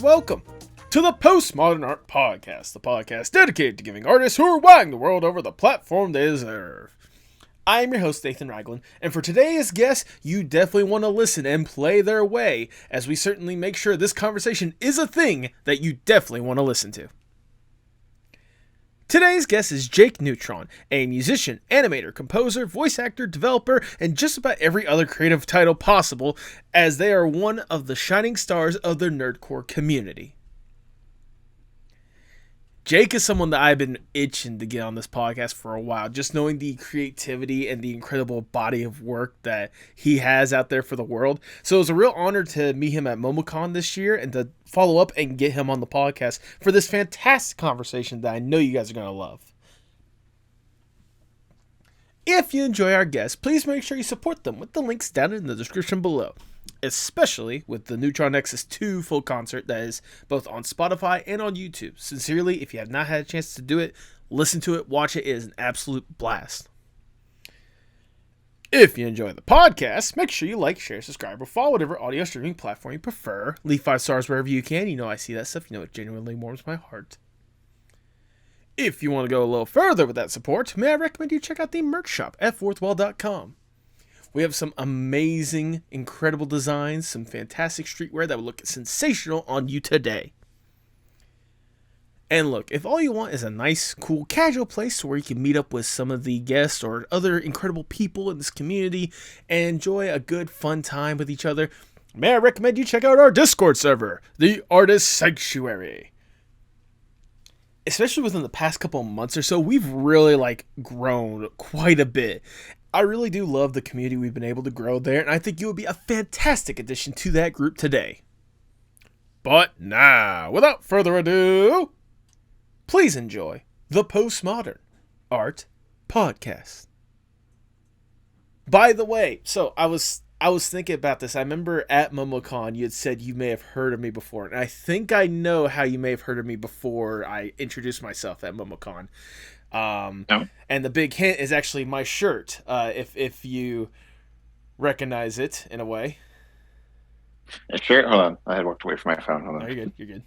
welcome to the Postmodern Art Podcast, the podcast dedicated to giving artists who are wowing the world over the platform they deserve. I am your host, Nathan Ragland, and for today's guest, you definitely want to listen and play their way, as we certainly make sure this conversation is a thing that you definitely want to listen to. Today's guest is Jakeneutron, a musician, animator, composer, voice actor, developer, and just about every other creative title possible, as they are one of the shining stars of the Nerdcore community. Jake is someone that I've been itching to get on this podcast for a while, just knowing the creativity and the incredible body of work that he has out there for the world. So it was a real honor to meet him at MomoCon this year and to follow up and get him on the podcast for this fantastic conversation that I know you guys are going to love. If you enjoy our guests, please make sure you support them with the links down in the description below, especially with the NEUTRON NEXUS 2 full concert that is both on Spotify and on YouTube. Sincerely, if you have not had a chance to do it, listen to it, watch it. It is an absolute blast. If you enjoy the podcast, make sure you like, share, subscribe, or follow whatever audio streaming platform you prefer. Leave 5 stars wherever you can. You know I see that stuff. You know it genuinely warms my heart. If you want to go a little further with that support, may I recommend you check out the merch shop at fourthwall.com. We have some amazing, incredible designs, some fantastic streetwear that will look sensational on you today. And look, if all you want is a nice, cool, casual place where you can meet up with some of the guests or other incredible people in this community and enjoy a good, fun time with each other, may I recommend you check out our Discord server, the Artist Sanctuary. Especially within the past couple of months or so, we've really grown quite a bit. I really do love the community we've been able to grow there, and I think you would be a fantastic addition to that group today. But now, without further ado, please enjoy the Postmodern Art Podcast. By the way, so I was thinking about this. I remember at MomoCon you had said you may have heard of me before, and I think I know how you may have heard of me before I introduced myself at MomoCon. No. And the big hint is actually my shirt, if you recognize it in a way. Sure, hold on. I had walked away from my phone. Hold on. No, you're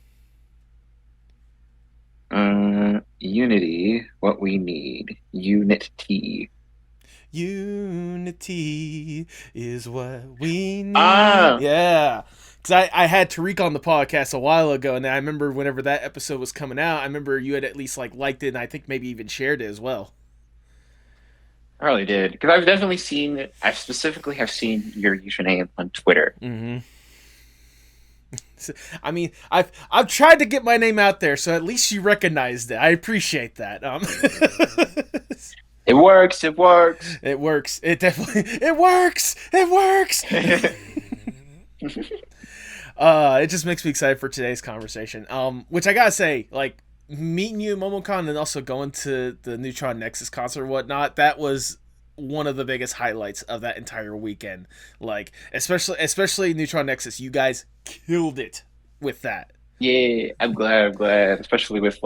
good. Unity, what we need. Unity. Unity is what we need. Ah! Yeah. Because I had Tariq on the podcast a while ago, and I remember whenever that episode was coming out, I remember you had at least liked it, and I think maybe even shared it as well. I really did. Because I've definitely I specifically have seen your username on Twitter. Mm-hmm. I mean, I've tried to get my name out there, so at least you recognized it. I appreciate that. It works. It works. It works. It definitely. It works. It works. It just makes me excited for today's conversation. Which I gotta say, meeting you at MomoCon and also going to the NEUTRON NEXUS concert and whatnot, that was one of the biggest highlights of that entire weekend. Especially NEUTRON NEXUS, you guys killed it with that. Yeah, I'm glad. Especially with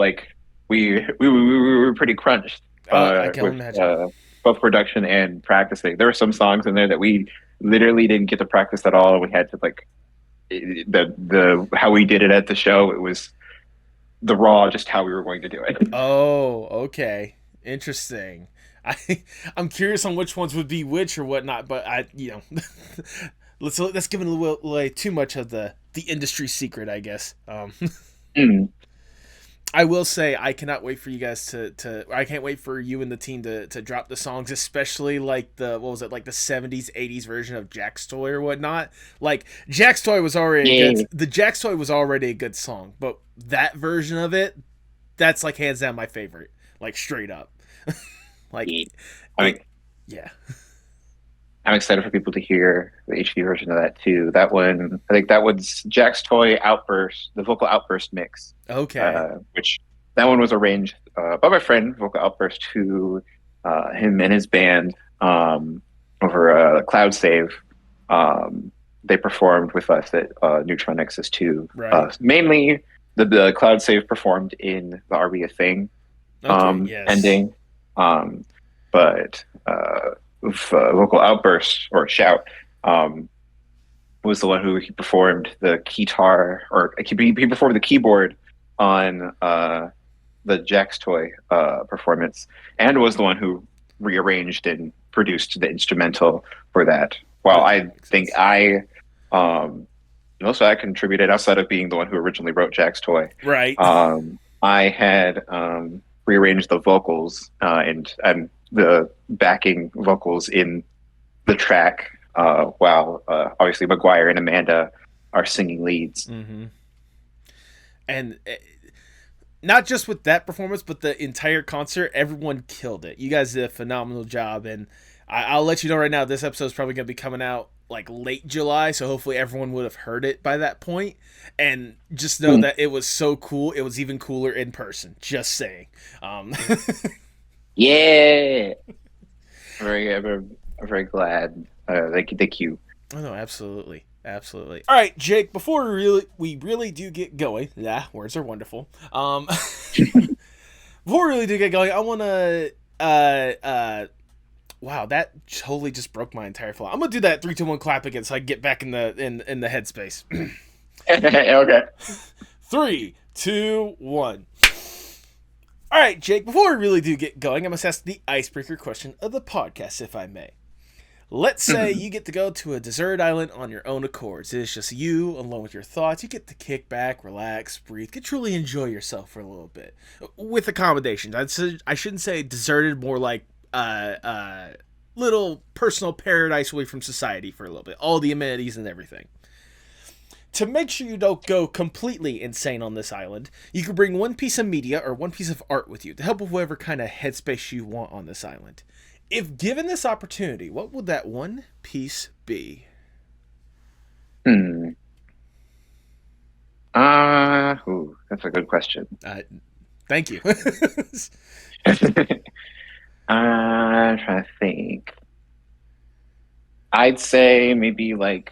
we were pretty crunched. I can imagine. Both production and practicing. There were some songs in there that we literally didn't get to practice at all. We had to the how we did it at the show. It was the raw, just how we were going to do it. Oh, okay, interesting. I'm curious on which ones would be which or whatnot, but let's give it a little too much of the industry secret, I guess. I will say I cannot wait for you guys I can't wait for you and the team to drop the songs, especially the 70s, 80s version of Jack's Toy or whatnot. Jack's Toy was already Jack's Toy was already a good song, but that version of it, that's hands down my favorite. Straight up. Yeah. I'm excited for people to hear the HD version of that too. That one, I think that was Jack's Toy Outburst, the vocal outburst mix. Okay. Which that one was arranged by my friend, Vocal Outburst, who him and his band over Cloud Save. They performed with us at NEUTRON NEXUS 2. Right. Mainly, the Cloud Save performed in the Are We a Thing ending. But Vocal Outburst or Shout was the one who he performed the guitar, or he performed the keyboard on the Jack's Toy performance, and was the one who rearranged and produced the instrumental for that. Well, I think most of that contributed outside of being the one who originally wrote Jack's Toy. Right. I had rearranged the vocals and the backing vocals in the track, while obviously McGuire and Amanda are singing leads. Mm-hmm. And not just with that performance, but the entire concert, everyone killed it. You guys did a phenomenal job, and I'll let you know right now, this episode is probably going to be coming out like late July, so hopefully everyone would have heard it by that point. And just know that it was so cool. It was even cooler in person. Just saying. Yeah. I'm very glad. Thank you. Oh no, absolutely. Absolutely. All right, Jake, before we really do get going, words are wonderful. Before we really do get going, I want to wow, that totally just broke my entire flow. I'm gonna do that 3, 2, 1 clap again so I can get back in the headspace. Okay. 3, 2, 1. All right, Jake, before we really do get going, I must ask the icebreaker question of the podcast, if I may. Let's say you get to go to a deserted island on your own accords. It's just you alone with your thoughts. You get to kick back, relax, breathe, get truly enjoy yourself for a little bit. With accommodations. I shouldn't say deserted, more like little personal paradise away from society for a little bit. All the amenities and everything. To make sure you don't go completely insane on this island, you can bring one piece of media or one piece of art with you to help with whatever kind of headspace you want on this island. If given this opportunity, what would that one piece be? Ooh, that's a good question. Thank you. I'm trying to think. I'd say maybe like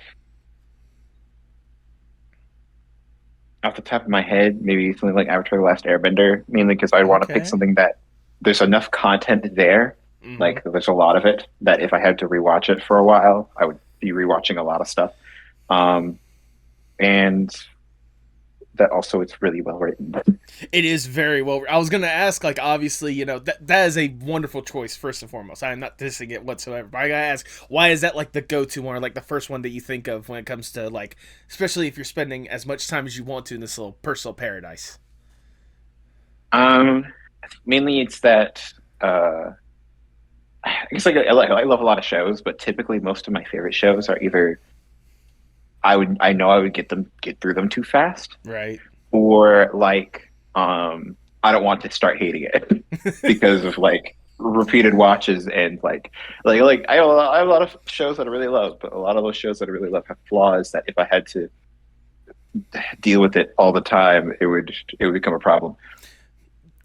off the top of my head, maybe something like Avatar: The Last Airbender, mainly because I want to pick something that there's enough content there. Mm-hmm. Like there's a lot of it that if I had to rewatch it for a while, I would be rewatching a lot of stuff. And that also it's really well written. It is very well. I was going to ask, like, obviously, you know, that is a wonderful choice, first and foremost. I am not dissing it whatsoever. But I got to ask, why is that, like, the go-to one, or, like, the first one that you think of when it comes to, like, especially if you're spending as much time as you want to in this little personal paradise? Mainly it's that, I guess, like, I love a lot of shows, but typically most of my favorite shows are either I know I would get through them too fast. Right. Or like, I don't want to start hating it because of like repeated watches and like I have a lot of shows that I really love, but a lot of those shows that I really love have flaws that if I had to deal with it all the time, it would become a problem.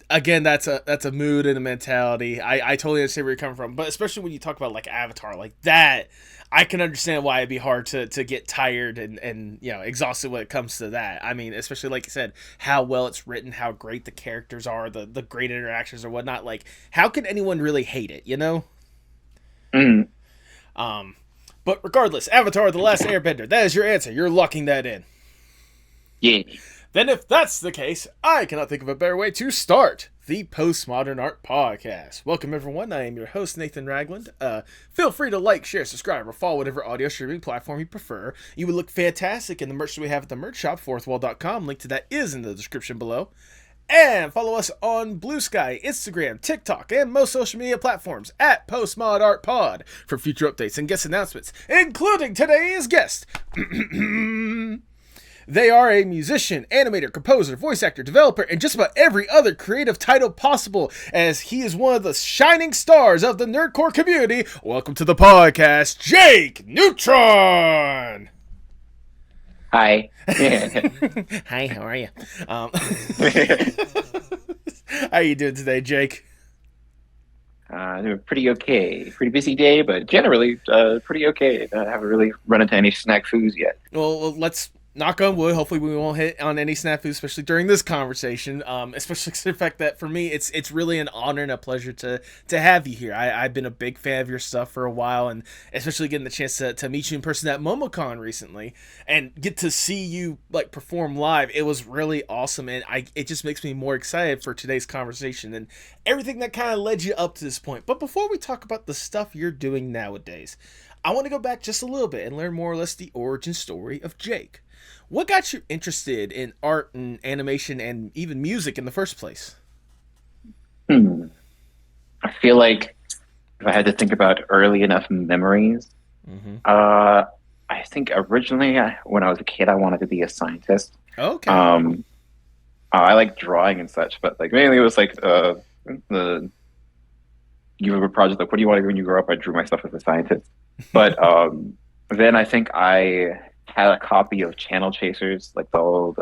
Again, that's a mood and a mentality. I totally understand where you're coming from, but especially when you talk about like Avatar, like that, I can understand why it'd be hard to get tired and you know, exhausted when it comes to that. I mean, especially like you said, how well it's written, how great the characters are, the great interactions or whatnot. Like, how can anyone really hate it, you know? Mm. But regardless, Avatar: The Last Airbender, that is your answer. You're locking that in. Yeah. Then if that's the case, I cannot think of a better way to start the Postmodern Art Podcast. Welcome, everyone. I am your host, Nathan Ragland. Feel free to like, share, subscribe, or follow whatever audio streaming platform you prefer. You would look fantastic in the merch that we have at the merch shop, fourthwall.com. Link to that is in the description below. And follow us on Blue Sky, Instagram, TikTok, and most social media platforms at Postmod Art Pod for future updates and guest announcements, including today's guest. They are a musician, animator, composer, voice actor, developer, and just about every other creative title possible, as he is one of the shining stars of the Nerdcore community. Welcome to the podcast, Jakeneutron! Hi. Hi, how are you? How are you doing today, Jake? Doing pretty okay. Pretty busy day, but generally pretty okay. I haven't really run into any snack foods yet. Well, let's knock on wood, hopefully we won't hit on any snafus, especially during this conversation. Especially the fact that for me, it's really an honor and a pleasure to have you here. I've been a big fan of your stuff for a while, and especially getting the chance to meet you in person at MomoCon recently and get to see you like perform live. It was really awesome, and it just makes me more excited for today's conversation and everything that kind of led you up to this point. But before we talk about the stuff you're doing nowadays, I want to go back just a little bit and learn more or less the origin story of Jake. What got you interested in art and animation and even music in the first place? Hmm. I feel like if I had to think about early enough memories, Mm-hmm. I think originally when I was a kid, I wanted to be a scientist. Okay. Um, I like drawing and such, but like mainly it was like the you have a project like, what do you want to do when you grow up? I drew myself as a scientist. But then I think I had a copy of Channel Chasers, like the old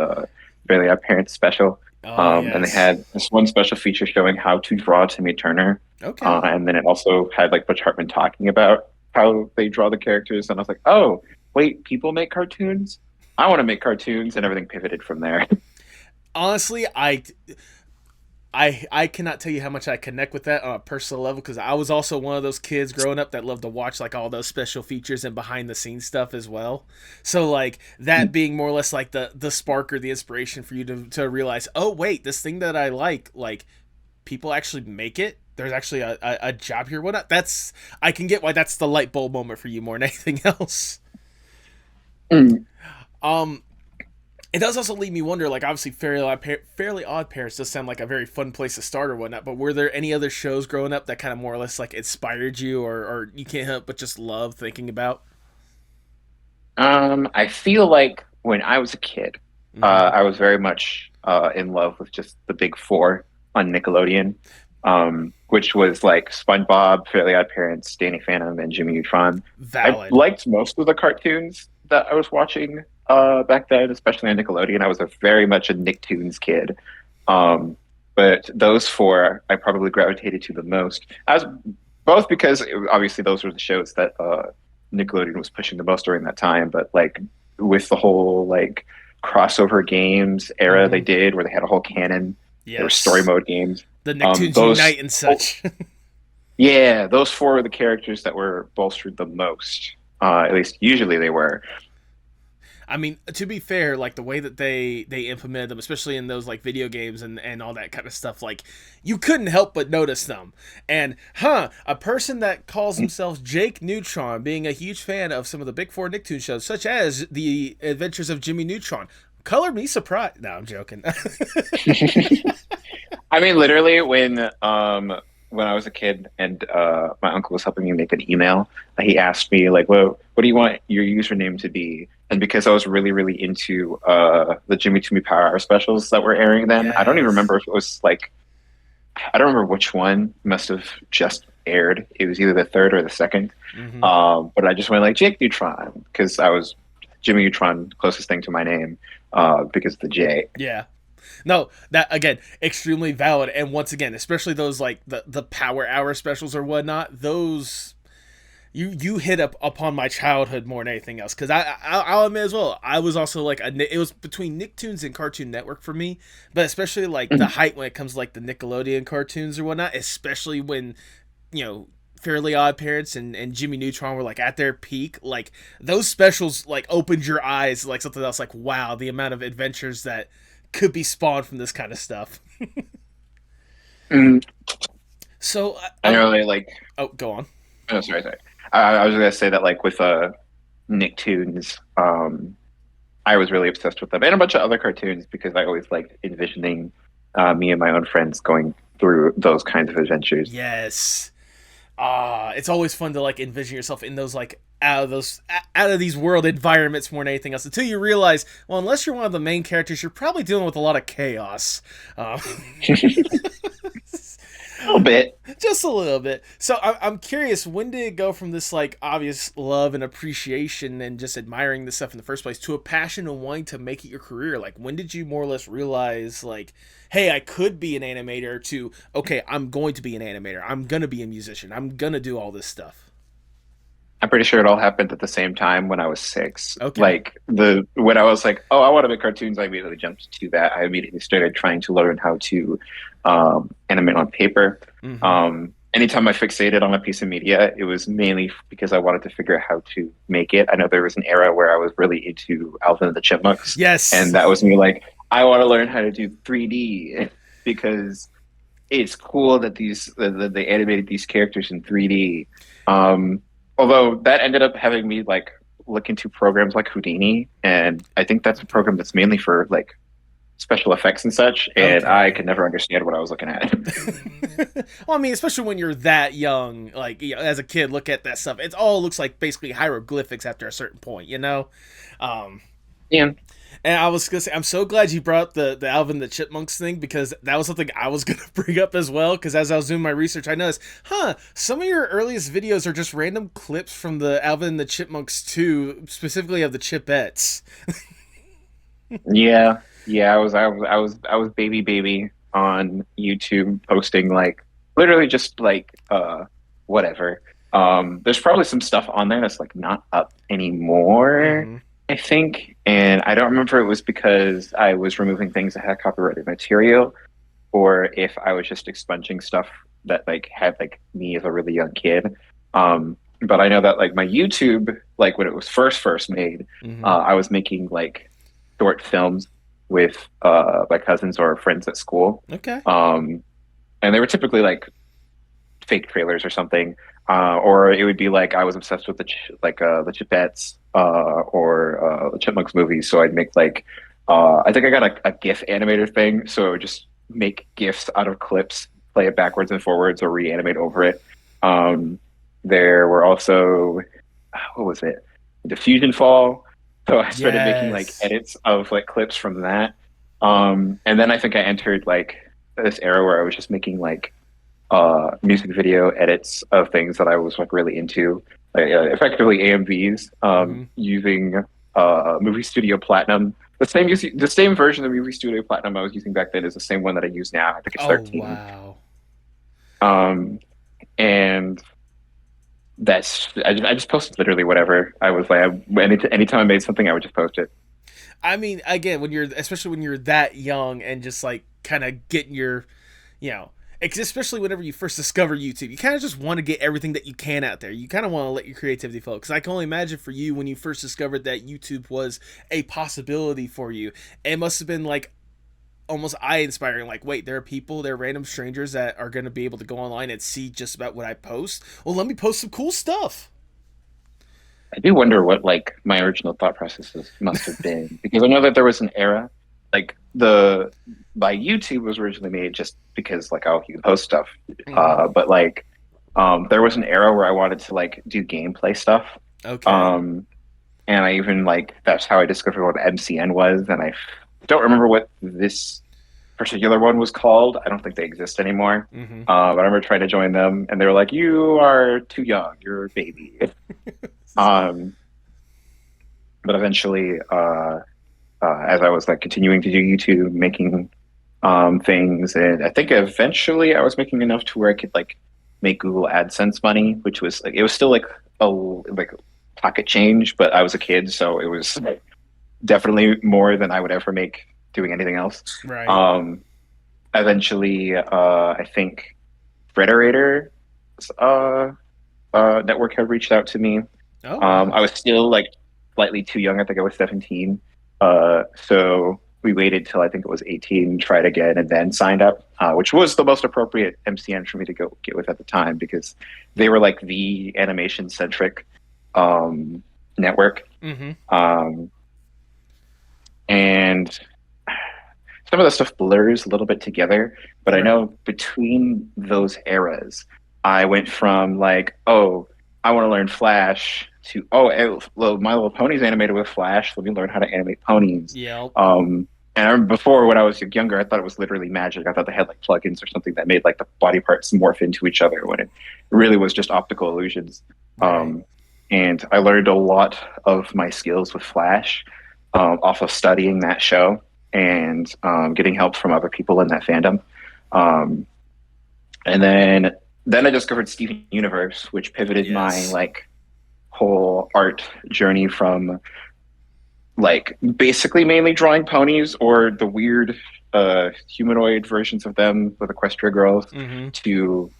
Fairly Odd Parents special. Oh, And they yes. had this one special feature showing how to draw Timmy Turner. Okay. And then it also had like Butch Hartman talking about how they draw the characters. And I was like, oh, wait, people make cartoons? I want to make cartoons. And everything pivoted from there. Honestly, I cannot tell you how much I connect with that on a personal level because I was also one of those kids growing up that loved to watch like all those special features and behind the scenes stuff as well. So like that being more or less like the spark or the inspiration for you to realize, oh wait, this thing that I like people actually make it. There's actually a job here. Whatnot. That's I can get why that's the light bulb moment for you more than anything else. Mm. Um, it does also leave me wonder, like obviously Fairly Odd Parents does sound like a very fun place to start or whatnot. But were there any other shows growing up that kind of more or less like inspired you, or you can't help but just love thinking about? I feel like when I was a kid, Mm-hmm. I was very much in love with just the big four on Nickelodeon, which was like SpongeBob, Fairly Odd Parents, Danny Phantom, and Jimmy Neutron. I Valid. liked most of the cartoons that I was watching back then, especially on Nickelodeon. I was a very much a Nicktoons kid. Um, but those four I probably gravitated to the most. I was both because obviously those were the shows that Nickelodeon was pushing the most during that time, but like with the whole like crossover games era they Mm-hmm. did where they had a whole canon, there were story Yes, mode games. the Nicktoons Those unite and oh, such. yeah, those four were the characters that were bolstered the most. At least usually they were. I mean, to be fair, like the way that they implemented them, especially in those like video games and all that kind of stuff, like you couldn't help but notice them. And a person that calls themselves Jakeneutron, being a huge fan of some of the Big Four Nicktoon shows, such as the Adventures of Jimmy Neutron, colored me surprised. No, I'm joking. I mean, literally, when I was a kid and my uncle was helping me make an email, he asked me like, "Well, what do you want your username to be?" And because I was really, really into the Jimmy Toomey Power Hour specials that were airing then, I don't even Yes. remember if it was like I don't remember which one must have just aired. It was either the third or the second. Mm-hmm. But I just went like Jake Neutron because I was Jimmy Neutron, closest thing to my name, because of the J. Yeah. No, that again, extremely valid. And once again, especially those like the Power Hour specials or whatnot, those you hit up upon my childhood more than anything else. Because I'll admit as well, I was also like it was between Nicktoons and Cartoon Network for me, but especially like the height when it comes to like the Nickelodeon cartoons or whatnot, especially when you know. Fairly Odd Parents and Jimmy Neutron were like at their peak. Like those specials like opened your eyes like something else. Like wow, the amount of adventures that could be spawned from this kind of stuff. Mm, So I I'm. really like. Oh, go on. Oh, sorry. I was gonna say that like with Nicktoons, I was really obsessed with them and a bunch of other cartoons because I always liked envisioning me and my own friends going through those kinds of adventures. Yes. It's always fun to like envision yourself in those like out of these world environments more than anything else. Until you realize, well, unless you're one of the main characters, you're probably dealing with a lot of chaos. Um, A little bit. just a little bit. So I'm curious, when did it go from this like obvious love and appreciation and just admiring this stuff in the first place to a passion and wanting to make it your career? Like when did you more or less realize like, hey, I could be an animator to okay, I'm going to be an animator. I'm gonna be a musician. I'm gonna do all this stuff. I'm pretty sure it all happened at the same time when I was 6. Okay. Like when I was like, oh, I want to make cartoons, I immediately jumped to that. I immediately started trying to learn how to animate on paper. Mm-hmm. Anytime I fixated on a piece of media, it was mainly because I wanted to figure out how to make it. I know there was an era where I was really into Alvin and the Chipmunks, Yes. and that was me like, I want to learn how to do 3D because it's cool that they animated these characters in 3D. Although that ended up having me like look into programs like Houdini, and I think that's a program that's mainly for like special effects and such, and I Okay. could never understand what I was looking at. Well, I mean, especially when you're that young, like as a kid, look at that stuff. It all looks like basically hieroglyphics after a certain point, you know. Um, Yeah. and I was gonna say, I'm so glad you brought up the Alvin and the Chipmunks thing because that was something I was gonna bring up as well. Because as I was doing my research, I noticed, some of your earliest videos are just random clips from the Alvin and the Chipmunks 2, specifically of the Chipettes. Yeah, yeah. I was baby on YouTube posting like literally just like whatever. There's probably some stuff on there that's like not up anymore, Mm-hmm. I think, and I don't remember if it was because I was removing things that had copyrighted material, or if I was just expunging stuff that like had like me as a really young kid. But I know that like my YouTube, like when it was first made, Mm-hmm. I was making like short films with my cousins or friends at school. Okay. Um, and they were typically like fake trailers or something, or it would be like I was obsessed with the Chipettes or the Chipmunks movies, so I'd make like I think I got a GIF animator thing, so I would just make GIFs out of clips, play it backwards and forwards, or reanimate over it. Um, there were also what was it, Diffusion Fall. So I started making like Yes. edits of like clips from that. And then I think I entered like this era where I was just making like music video edits of things that I was like really into, like effectively AMVs, Mm-hmm. using Movie Studio Platinum. The same version of Movie Studio Platinum I was using back then is the same one that I use now. I think it's Oh 13. wow. Um, and I just posted literally whatever. I was like, anytime I made something, I would just post it. I mean, again, especially when you're that young and just like kind of getting your, you know, especially whenever you first discover YouTube, you kind of just want to get everything that you can out there. You kind of want to let your creativity flow. Because I can only imagine for you when you first discovered that YouTube was a possibility for you, it must have been like almost eye inspiring. Like, wait, there are random strangers that are going to be able to go online and see just about what I post. Well, let me post some cool stuff. I do wonder what like my original thought processes must have been, because I know that there was an era like the by YouTube was originally made just because like, oh, you can post stuff, Mm-hmm. but like there was an era where I wanted to like do gameplay stuff, Okay. um, and I even like that's how I discovered what MCN was, and I don't remember what this particular one was called. I don't think they exist anymore. Mm-hmm. But I remember trying to join them, and they were like, "You are too young. You're a baby." Um, but eventually, as I was like continuing to do YouTube, making things, and I think eventually I was making enough to where I could like make Google AdSense money, which was like it was still like a like pocket change, but I was a kid, so it was definitely more than I would ever make doing anything else. Right. Um, Eventually, I think Frederator network had reached out to me. Oh wow. I was still like slightly too young. I think I was 17. So we waited till I think it was 18, tried again, and then signed up, which was the most appropriate MCN for me to go get with at the time because they were like the animation centric network. Mm-hmm. Um, and some of the stuff blurs a little bit together, but I Right. know between those eras, I went from like, oh, I want to learn Flash to, oh, well, My Little Pony's animated with Flash. Let me learn how to animate ponies. Yep. And I remember before when I was younger, I thought it was literally magic. I thought they had like plugins or something that made like the body parts morph into each other when it really was just optical illusions. Right. Um, and I learned a lot of my skills with Flash off of studying that show and getting help from other people in that fandom. Um, and then I discovered Steven Universe, which pivoted my Yes. like whole art journey from like basically mainly drawing ponies or the weird humanoid versions of them with Equestria girls Mm-hmm. to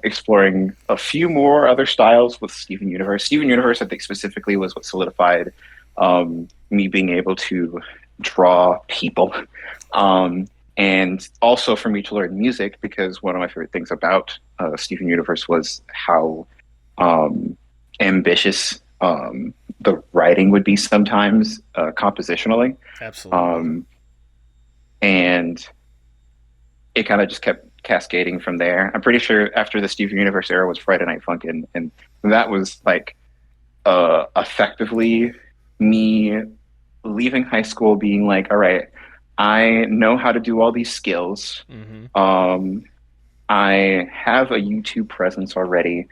exploring a few more other styles with Steven Universe. Steven Universe, I think specifically, was what solidified me being able to draw people. And also for me to learn music, because one of my favorite things about Steven Universe was how ambitious the writing would be sometimes compositionally. Absolutely. Um, and it kind of just kept cascading from there. I'm pretty sure after the Steven Universe era was Friday Night Funkin', and that was like effectively me leaving high school being like, all right, I know how to do all these skills. Mm-hmm. I have a YouTube presence already.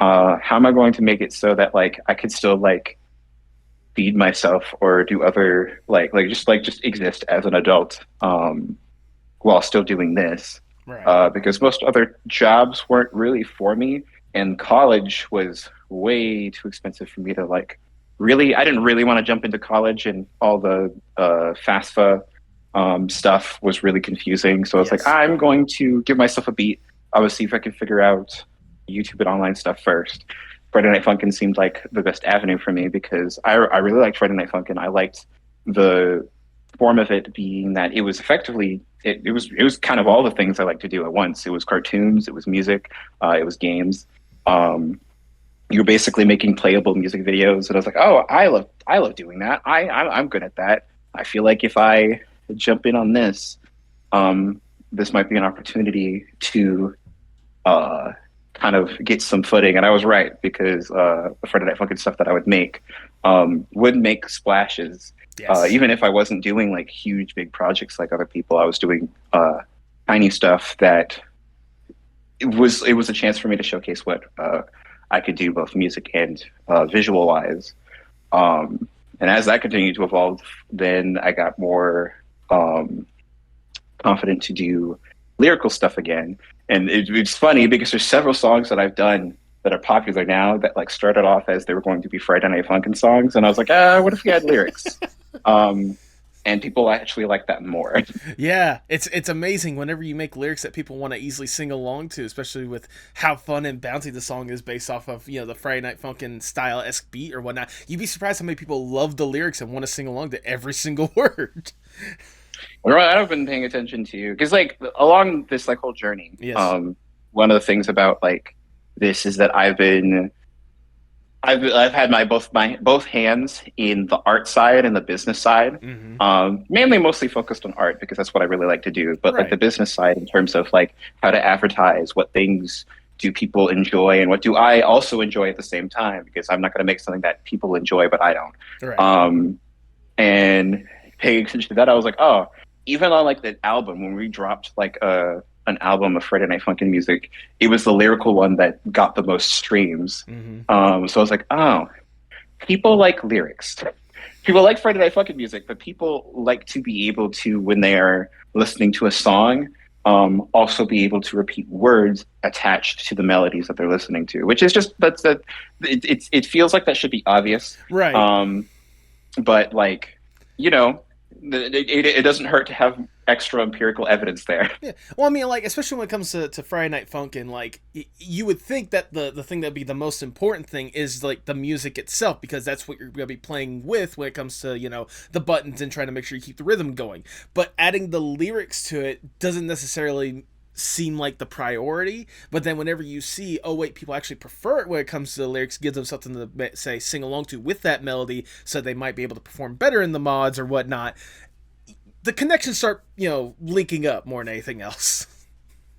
How am I going to make it so that like I could still like feed myself or do other just exist as an adult while still doing this? Right. Because most other jobs weren't really for me, and college was way too expensive for me to like really. I didn't really want to jump into college, and all the FAFSA stuff was really confusing. So I was like, Yes. I'm going to give myself a beat. I will see if I can figure out YouTube and online stuff first. Friday Night Funkin' seemed like the best avenue for me because I really liked Friday Night Funkin'. I liked the form of it being that it was effectively it was kind of all the things I like to do at once. It was cartoons, it was music, it was games. You're basically making playable music videos, and I was like, oh, I love doing that. I'm good at that. I feel like if I jump in on this, this might be an opportunity to kind of get some footing. And I was right, because the Friday Night Funkin' stuff that I would make splashes. Yes. Even if I wasn't doing like huge, big projects like other people, I was doing tiny stuff that it was a chance for me to showcase what I could do, both music and visual wise. And as that continued to evolve, then I got more confident to do lyrical stuff again. And it's funny because there's several songs that I've done that are popular now that like started off as they were going to be Friday Night Funkin' songs, and I was like, what if we had lyrics? And people actually like that more. Yeah, it's amazing whenever you make lyrics that people want to easily sing along to, especially with how fun and bouncy the song is based off of, you know, the Friday Night Funkin' style-esque beat or whatnot. You'd be surprised how many people love the lyrics and want to sing along to every single word. What I've been paying attention to, because like along this like whole journey, Yes. one of the things about like this is that I've had both hands in the art side and the business side. Mm-hmm. Mainly mostly focused on art because that's what I really like to do. But like the Right. business side in terms of like how to advertise, what things do people enjoy, and what do I also enjoy at the same time, because I'm not going to make something that people enjoy but I don't. Right. And paying attention to that, I was like, oh, even on like the album when we dropped like an album of Friday Night Funkin' music, it was the lyrical one that got the most streams. Mm-hmm. So I was like, oh, people like lyrics. People like Friday Night Funkin' music, but people like to be able to, when they are listening to a song, also be able to repeat words attached to the melodies that they're listening to, which is just it feels like that should be obvious. Right. But like, you know, it doesn't hurt to have extra empirical evidence there. Yeah. Well, I mean, like, especially when it comes to Friday Night Funkin', like, you would think that the thing that'd be the most important thing is, like, the music itself, because that's what you're going to be playing with when it comes to, you know, the buttons and trying to make sure you keep the rhythm going. But adding the lyrics to it doesn't necessarily seem like the priority. But then whenever you see, oh, wait, people actually prefer it when it comes to the lyrics, gives them something to, say, sing along to with that melody, so they might be able to perform better in the mods or whatnot, the connections start, you know, linking up more than anything else.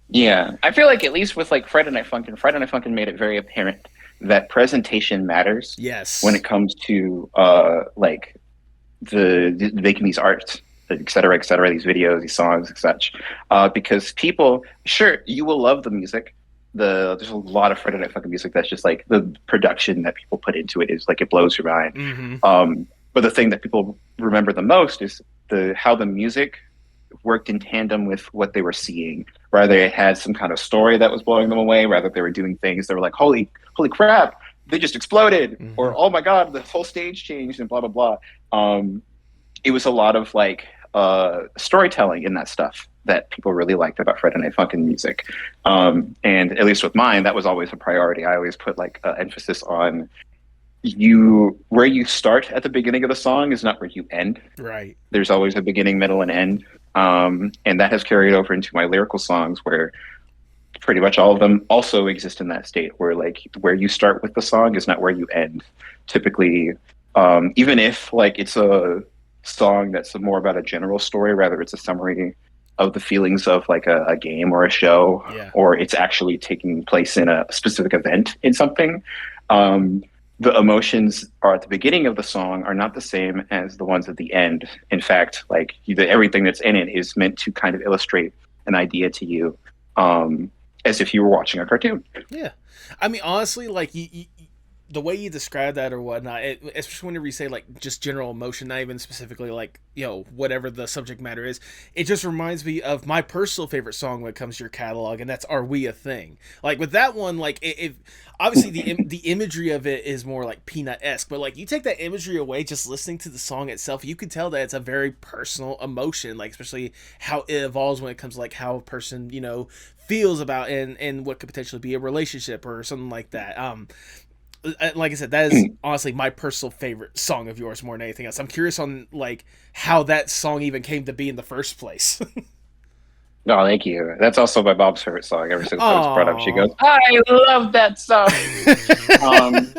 Yeah, I feel like at least with like Friday Night Funkin' made it very apparent that presentation matters when Yes. it comes to like making these arts, et cetera, these videos, these songs, and such. Because people, sure, you will love the music. There's a lot of Friday Night Funkin' music that's just like the production that people put into it is like it blows your mind. Mm-hmm. But the thing that people remember the most is how the music worked in tandem with what they were seeing. Whether it had some kind of story that was blowing them away, rather they were doing things that were like, holy crap, they just exploded, Mm-hmm. or oh my god, the whole stage changed, and blah blah blah. It was a lot of like storytelling in that stuff that people really liked about Friday Night Funkin' music. And at least with mine, that was always a priority. I always put like emphasis on where you start at the beginning of the song is not where you end. Right. There's always a beginning, middle, and end. And that has carried over into my lyrical songs, where pretty much all of them also exist in that state where like where you start with the song is not where you end. Typically, even if like it's a song that's more about a general story, rather it's a summary of the feelings of like a game or a show, Yeah. or it's actually taking place in a specific event in something. The emotions are at the beginning of the song are not the same as the ones at the end. In fact, like everything that's in it is meant to kind of illustrate an idea to you, as if you were watching a cartoon. Yeah. I mean, honestly, like the way you describe that or whatnot, especially whenever you say like just general emotion, not even specifically like, you know, whatever the subject matter is, it just reminds me of my personal favorite song when it comes to your catalog, and that's "Are We a Thing?" Like with that one, like it obviously the imagery of it is more like Peanut-esque, but like you take that imagery away, just listening to the song itself, you can tell that it's a very personal emotion, like especially how it evolves when it comes to like how a person, you know, feels about and what could potentially be a relationship or something like that. Like I said, that is honestly my personal favorite song of yours more than anything else. I'm curious on like how that song even came to be in the first place. No, thank you. That's also my mom's favorite song. Ever since I was brought up, she Aww. goes, "I love that song." um,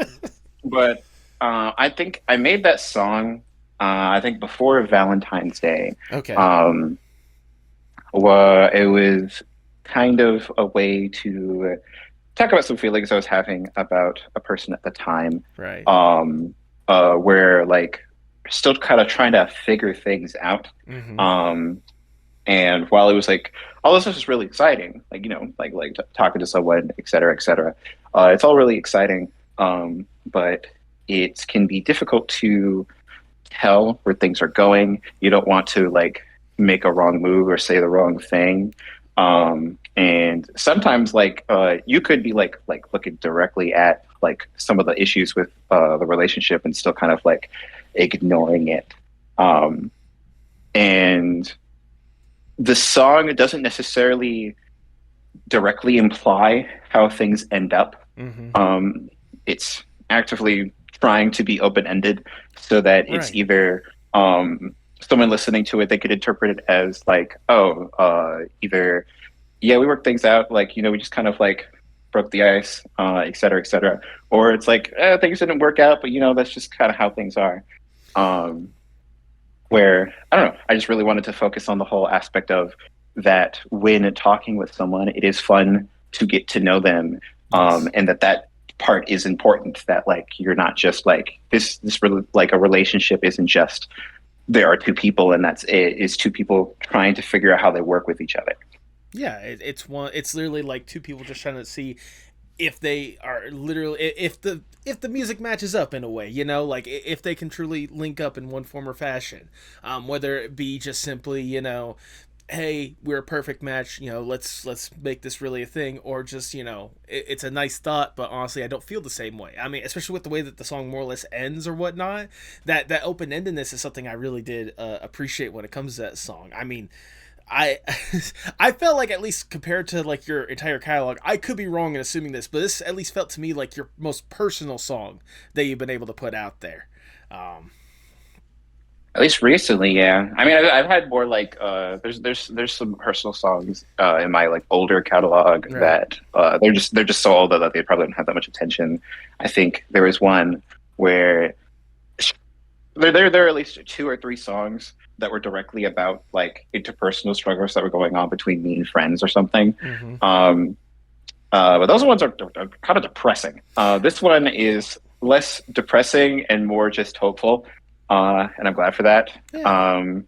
but I think I made that song. I think before Valentine's Day. Okay. Well, it was kind of a way to talk about some feelings I was having about a person at the time. Right. Where like still kind of trying to figure things out. Mm-hmm. And while it was like all this is really exciting, like you know, talking to someone, et cetera, et cetera, it's all really exciting. But it can be difficult to tell where things are going. You don't want to like make a wrong move or say the wrong thing. And sometimes like you could be like looking directly at like some of the issues with the relationship and still kind of like ignoring it. And the song doesn't necessarily directly imply how things end up. Mm-hmm. It's actively trying to be open-ended so that it's Right. either someone listening to it, they could interpret it as like, either yeah, we worked things out, like, you know, we just kind of like broke the ice, et cetera, et cetera. Or it's like, things didn't work out, but you know, that's just kind of how things are. Where, I don't know, I just really wanted to focus on the whole aspect of that when talking with someone, it is fun to get to know them. Yes. And that part is important, that like, you're not just like, this really, like a relationship isn't just, there are two people and that's it. It's two people trying to figure out how they work with each other. Yeah, it's literally like two people just trying to see if they are literally if the music matches up in a way, you know, like if they can truly link up in one form or fashion, whether it be just simply, you know, hey, we're a perfect match, you know, let's make this really a thing, or just, you know, it's a nice thought, but honestly I don't feel the same way. I mean, especially with the way that the song more or less ends or whatnot, that open-endedness is something I really did appreciate when it comes to that song. I mean, I I felt like, at least compared to like your entire catalog, I could be wrong in assuming this, but this at least felt to me like your most personal song that you've been able to put out there. Um, At least recently, yeah. I mean, I've had more like there's some personal songs in my like older catalog right. that they're just so old that they probably don't have that much attention. I think there was one where there are at least two or three songs that were directly about like interpersonal struggles that were going on between me and friends or something. Mm-hmm. But those ones are kind of depressing. This one is less depressing and more just hopeful, and I'm glad for that. Yeah. I'm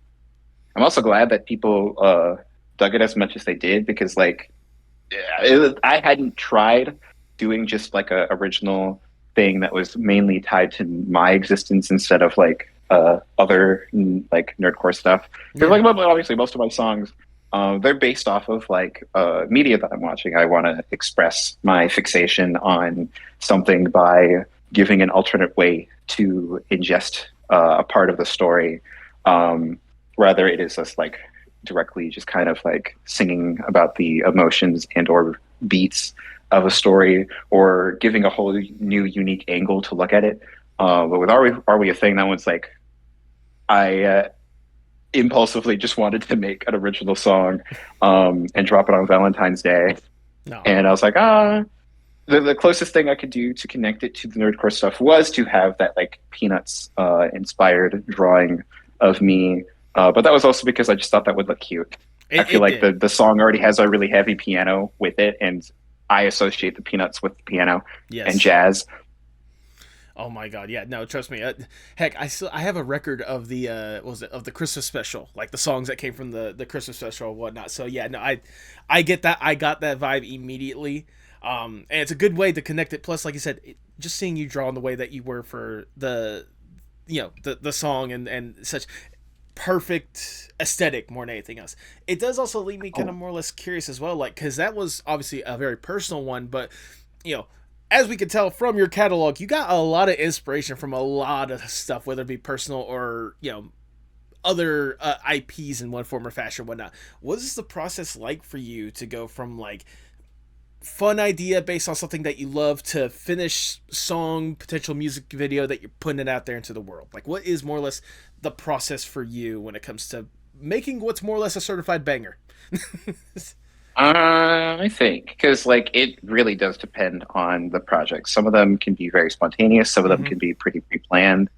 also glad that people dug it as much as they did, because like I hadn't tried doing just like a original thing that was mainly tied to my existence instead of like other like nerdcore stuff. Because Yeah. like obviously most of my songs They're based off of like media that I'm watching. I want to express my fixation on something by giving an alternate way to ingest a part of the story. Um, Rather, it is just like directly just kind of like singing about the emotions and or beats of a story, or giving a whole new unique angle to look at it. But with Are We a Thing, that one's like I impulsively just wanted to make an original song and drop it on Valentine's Day. No. And I was like, the closest thing I could do to connect it to the nerdcore stuff was to have that like Peanuts inspired drawing of me. But that was also because I just thought that would look cute. I feel like the song already has a really heavy piano with it, and I associate the Peanuts with piano and jazz. Oh my god, yeah, no, trust me. Heck, I have a record of the of the Christmas special, like the songs that came from the Christmas special and whatnot. So yeah, no, I get that. I got that vibe immediately. And it's a good way to connect it. Plus, like you said, just seeing you draw in the way that you were for the song and such, perfect aesthetic more than anything else. It does also leave me kind of more or less curious as well, like because that was obviously a very personal one, but you know, as we can tell from your catalog, you got a lot of inspiration from a lot of stuff, whether it be personal or other IPs in one form or fashion, whatnot. What is the process like for you to go from like fun idea based on something that you love to finished song, potential music video that you're putting it out there into the world? Like, what is more or less the process for you when it comes to making what's more or less a certified banger? I think because like it really does depend on the project. Some of them can be very spontaneous. Some of them can be pretty pre-planned.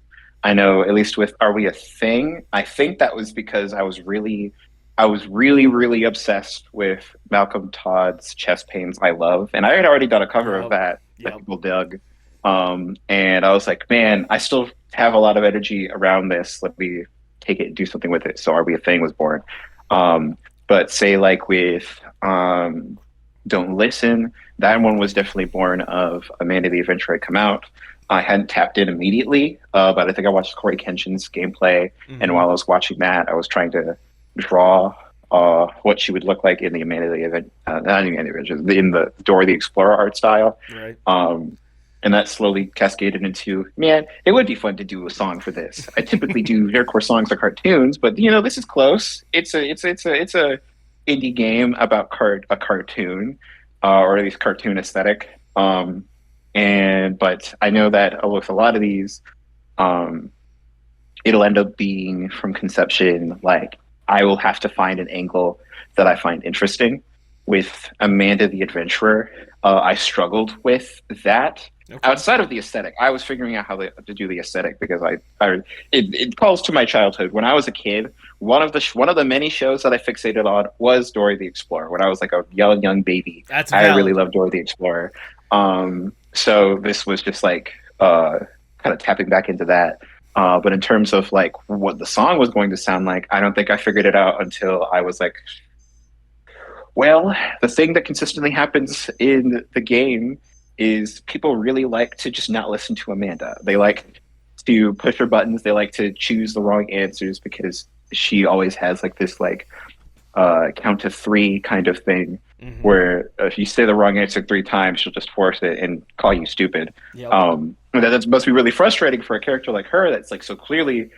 I know, at least with Are We a Thing? I think that was because I was really, really obsessed with Malcolm Todd's Chest Pains I Love, and I had already done a cover of that people dug. And I was like, man, I still have a lot of energy around this. Let me take it and do something with it. So Are We a Thing was born. But say like with Don't Listen, that one was definitely born of Amanda the Adventure had come out. I hadn't tapped in immediately, but I think I watched Corey Kenshin's gameplay, and while I was watching that, I was trying to draw what she would look like in the Amanda the not in the Adventure, in the Dora the Explorer art style. Right. And that slowly cascaded into, man, it would be fun to do a song for this. I typically do nerdcore songs or cartoons, but this is close. It's a indie game about a cartoon, or at least cartoon aesthetic. But I know that with a lot of these, it'll end up being from conception. Like I will have to find an angle that I find interesting. With Amanda the Adventurer, I struggled with that. Okay. Outside of the aesthetic, I was figuring out how to do the aesthetic because it calls to my childhood. When I was a kid, one of the many shows that I fixated on was Dora the Explorer. When I was like a young baby, I really loved Dora the Explorer. So this was just like kind of tapping back into that. But in terms of like what the song was going to sound like, I don't think I figured it out until I was like, well, the thing that consistently happens in the game is people really like to just not listen to Amanda. They like to push her buttons. They like to choose the wrong answers because she always has like this like count to 3 kind of thing, where if you say the wrong answer 3 times, she'll just force it and call you stupid. Yep. That must be really frustrating for a character like her that's like so clearly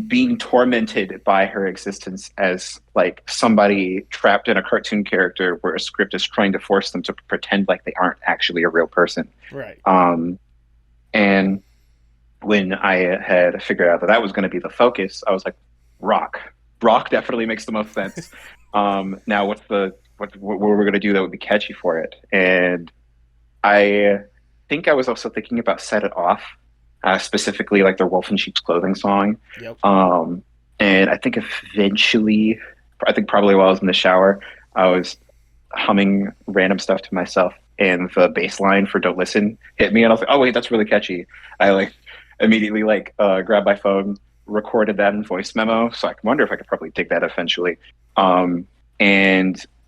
being tormented by her existence as like somebody trapped in a cartoon character where a script is trying to force them to pretend like they aren't actually a real person. Right. And when I had figured out that was going to be the focus, I was like, rock definitely makes the most sense. Now what we're going to do that would be catchy for it. And I think I was also thinking about Set It Off. Specifically like their Wolf in Sheep's Clothing song. Yep. And I think eventually, probably while I was in the shower, I was humming random stuff to myself, and the bass line for Don't Listen hit me, and I was like, oh wait, that's really catchy. I like immediately grabbed my phone, recorded that in voice memo, so I wonder if I could probably dig that eventually. And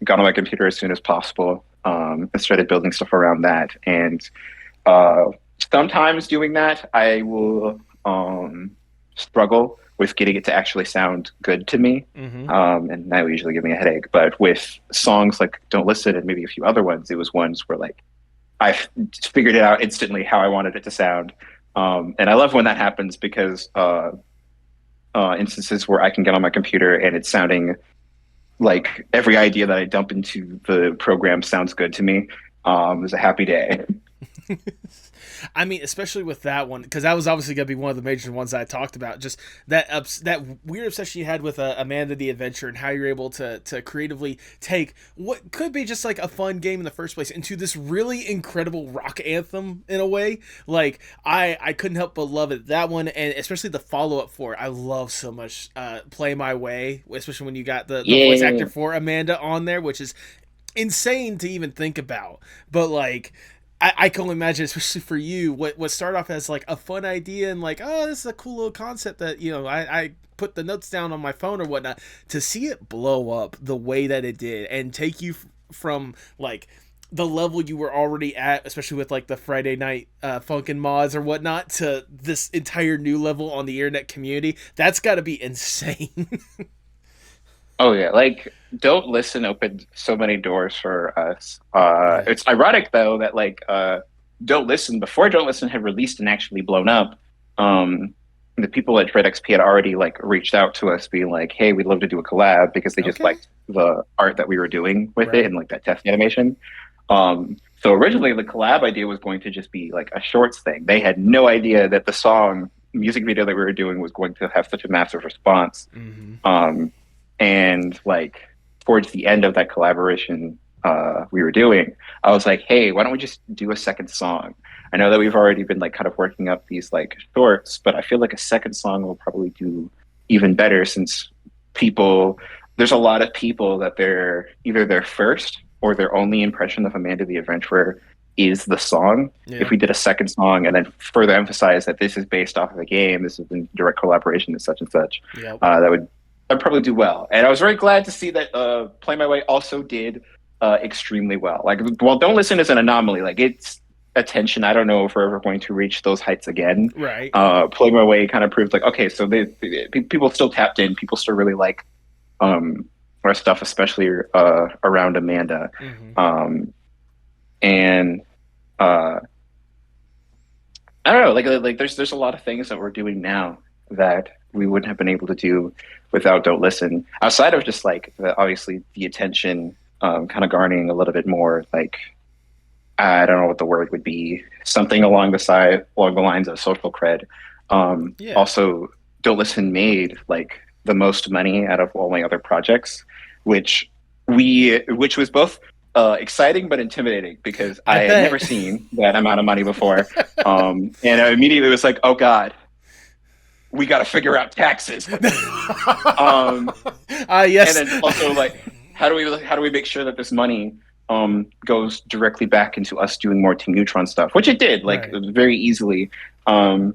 got on my computer as soon as possible, and started building stuff around that. And sometimes doing that, I will struggle with getting it to actually sound good to me. Mm-hmm. And that would usually give me a headache. But with songs like Don't Listen and maybe a few other ones, it was ones where like I figured it out instantly how I wanted it to sound. And I love when that happens because instances where I can get on my computer and it's sounding like every idea that I dump into the program sounds good to me. Is a happy day. I mean, especially with that one, because that was obviously going to be one of the major ones that I talked about. Just that weird obsession you had with Amanda the Adventure and how you're able to creatively take what could be just like a fun game in the first place into this really incredible rock anthem in a way. Like I couldn't help but love it. That one, and especially the follow up for it, I love so much. Play My Way, especially when you got the voice actor for Amanda on there, which is insane to even think about. But like I can only imagine, especially for you, what started off as like a fun idea and like, oh, this is a cool little concept that, I put the notes down on my phone or whatnot, to see it blow up the way that it did and take you from like the level you were already at, especially with like the Friday night funkin mods or whatnot, to this entire new level on the internet community. That's got to be insane. Oh yeah, like Don't Listen opened so many doors for us. Yeah. It's ironic though that like Don't Listen, before Don't Listen had released and actually blown up, the people at Dread XP had already like reached out to us being like, hey, we'd love to do a collab, because they just liked the art that we were doing with it and like that test animation. So originally the collab idea was going to just be like a shorts thing. They had no idea that the song music video that we were doing was going to have such a massive response. Mm-hmm. And like towards the end of that collaboration we were doing, I was like, hey, why don't we just do a second song? I know that we've already been like kind of working up these like shorts, but I feel like a second song will probably do even better, since there's a lot of people that they're either their first or their only impression of Amanda the Adventurer is the song. Yeah. If we did a second song and then further emphasize that this is based off of a game, this is in direct collaboration with such and such, I'd probably do well. And I was very glad to see that Play My Way also did extremely well. Like, well, Don't Listen is an anomaly. Like, its attention, I don't know if we're ever going to reach those heights again. Right. Play My Way kind of proved like, okay, so people still tapped in. People still really like our stuff, especially around Amanda. Mm-hmm. And I don't know, like there's a lot of things that we're doing now that we wouldn't have been able to do without Don't Listen. Outside of just like obviously the attention kind of garnering a little bit more, like I don't know what the word would be, something along the lines of social cred. Also, Don't Listen made like the most money out of all my other projects, which was both exciting but intimidating, because I had never seen that amount of money before. And I immediately was like, oh God, we got to figure out taxes. Yes. And then also like, how do we make sure that this money goes directly back into us doing more Team Neutron stuff, which it did, like very easily. And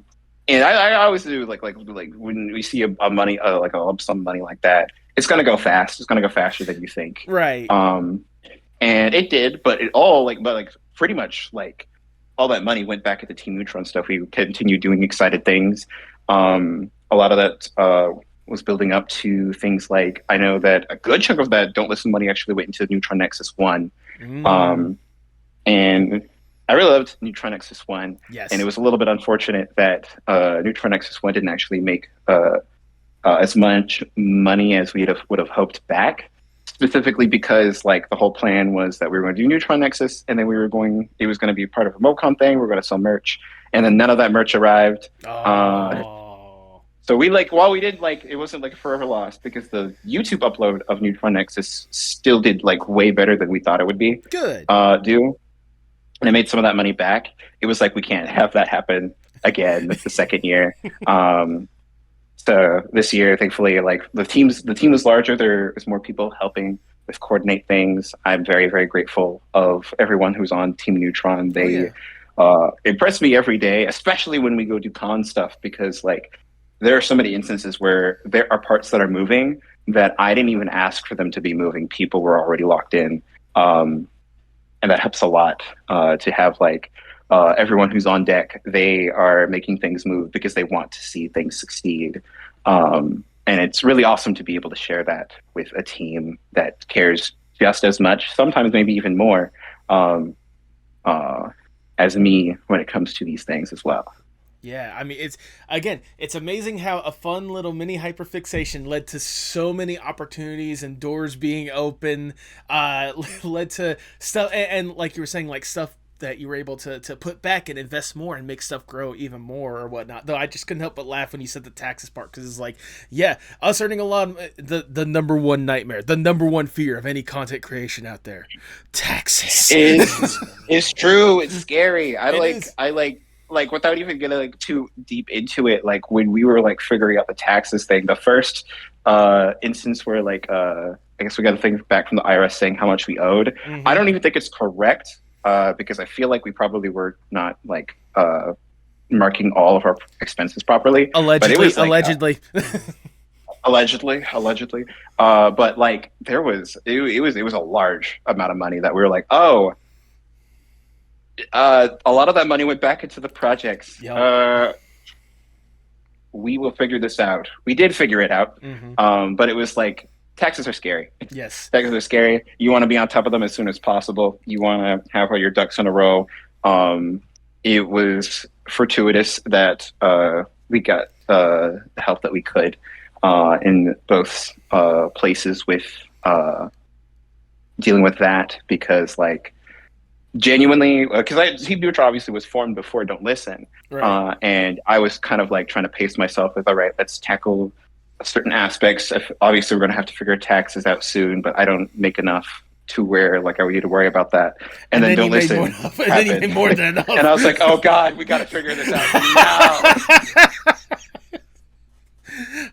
I always do like when we see a money like a lump sum money like that, it's gonna go fast. It's gonna go faster than you think. Right. And it did, but pretty much like all that money went back into Team Neutron stuff. We continued doing excited things. A lot of that was building up to things like, I know that a good chunk of that Don't Listen money actually went into Neutron Nexus 1. And I really loved Neutron Nexus 1. Yes. And it was a little bit unfortunate that Neutron Nexus 1 didn't actually make as much money as we would have hoped back. Specifically because like the whole plan was that we were going to do Neutron Nexus, and then it was going to be part of a MoCon thing. We were going to sell merch, and then none of that merch arrived. So we while we did it wasn't like a forever loss, because the YouTube upload of Neutron Nexus still did like way better than we thought it would be. Good. And it made some of that money back. It was like, we can't have that happen again the second year. So this year, thankfully, like the team is larger. There is more people helping with coordinate things. I'm very, very grateful of everyone who's on Team Neutron. They impress me every day, especially when we go do con stuff, because like there are so many instances where there are parts that are moving that I didn't even ask for them to be moving. People were already locked in, and that helps a lot to have like everyone who's on deck, they are making things move because they want to see things succeed. And it's really awesome to be able to share that with a team that cares just as much, sometimes maybe even more, um, as me when it comes to these things as well. Yeah, I mean, it's amazing how a fun little mini hyperfixation led to so many opportunities and doors being open, led to stuff, and like you were saying, like stuff that you were able to put back and invest more and make stuff grow even more or whatnot. Though I just couldn't help but laugh when you said the taxes part, because it's like, yeah, us earning a lot of the number one nightmare, the number one fear of any content creation out there, taxes. It's true. It's scary. Is. I like without even getting like too deep into it, like when we were like figuring out the taxes thing, the first instance where like I guess we got a thing back from the IRS saying how much we owed. Mm-hmm. I don't even think it's correct, because I feel like we probably were not like marking all of our expenses properly. Allegedly, but it was like, allegedly. But like it was a large amount of money that we were like, oh, a lot of that money went back into the projects. Yep. We will figure this out. We did figure it out. Mm-hmm. But it was like, taxes are scary. Yes. Taxes are scary. You want to be on top of them as soon as possible. You want to have all your ducks in a row. It was fortuitous that we got the help that we could in both places with dealing with that, because like, genuinely, because Team Neutron obviously was formed before Don't Listen, Right. and I was kind of like trying to pace myself with, all right, let's tackle certain aspects. Obviously, we're going to have to figure taxes out soon, but I don't make enough to where like I would need to worry about that. And then Don't Listen, and then you made more than enough. And I was like, oh God, we got to figure this out now.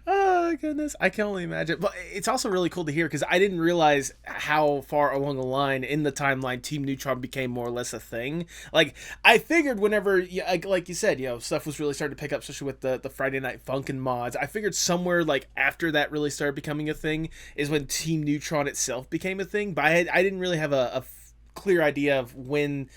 Oh goodness, I can only imagine. But it's also really cool to hear, because I didn't realize how far along the line in the timeline Team Neutron became more or less a thing. Like, I figured whenever, like you said, stuff was really starting to pick up, especially with the Friday Night Funkin' mods. I figured somewhere like after that really started becoming a thing is when Team Neutron itself became a thing. But I didn't really have a clear idea of when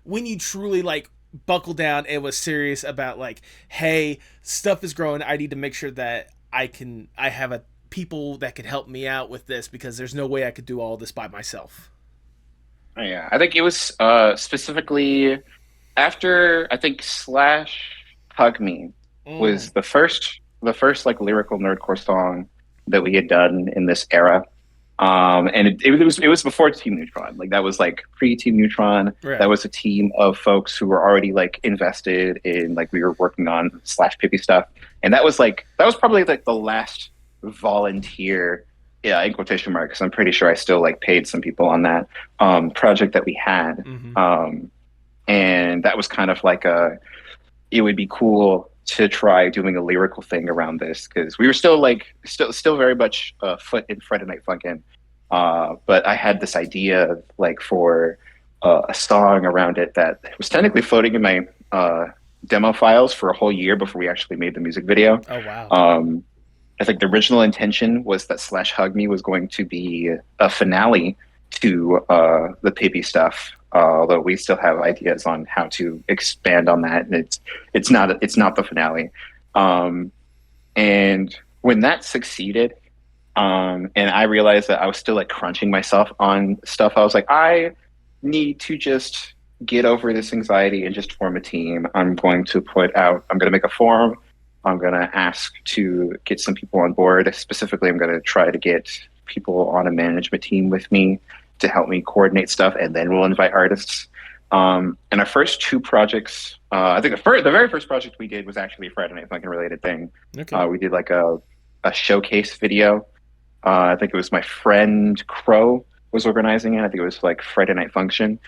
you truly like buckle down and was serious about like, hey, stuff is growing. I need to make sure that I have a people that can help me out with this, because there's no way I could do all this by myself. Yeah, I think it was specifically after, I think Slash Hug Me was the first like lyrical nerdcore song that we had done in this era. And it was before Team Neutron. Like, that was like pre Team Neutron. Right. That was a team of folks who were already like invested in, like, we were working on Slash Pippi stuff. And that was probably like the last volunteer, yeah, in quotation marks. I'm pretty sure I still like paid some people on that project that we had. Mm-hmm. And that was kind of like it would be cool to try doing a lyrical thing around this, because we were still very much foot in Friday Night Funkin'. But I had this idea like for a song around it that was technically floating in my demo files for a whole year before we actually made the music video. Oh wow. I think the original intention was that Slash Hug Me was going to be a finale to the Pippi stuff. Although we still have ideas on how to expand on that, and it's not the finale. And when that succeeded, and I realized that I was still like crunching myself on stuff, I was like, I need to just get over this anxiety and just form a team. I'm going to make a forum. I'm going to ask to get some people on board. Specifically, I'm going to try to get people on a management team with me to help me coordinate stuff, and then we'll invite artists. And our first two projects, I think the very first project we did was actually a Friday Night Funkin' related thing. Okay. We did like a showcase video. I think it was my friend Crow was organizing it. I think it was like Friday Night Function.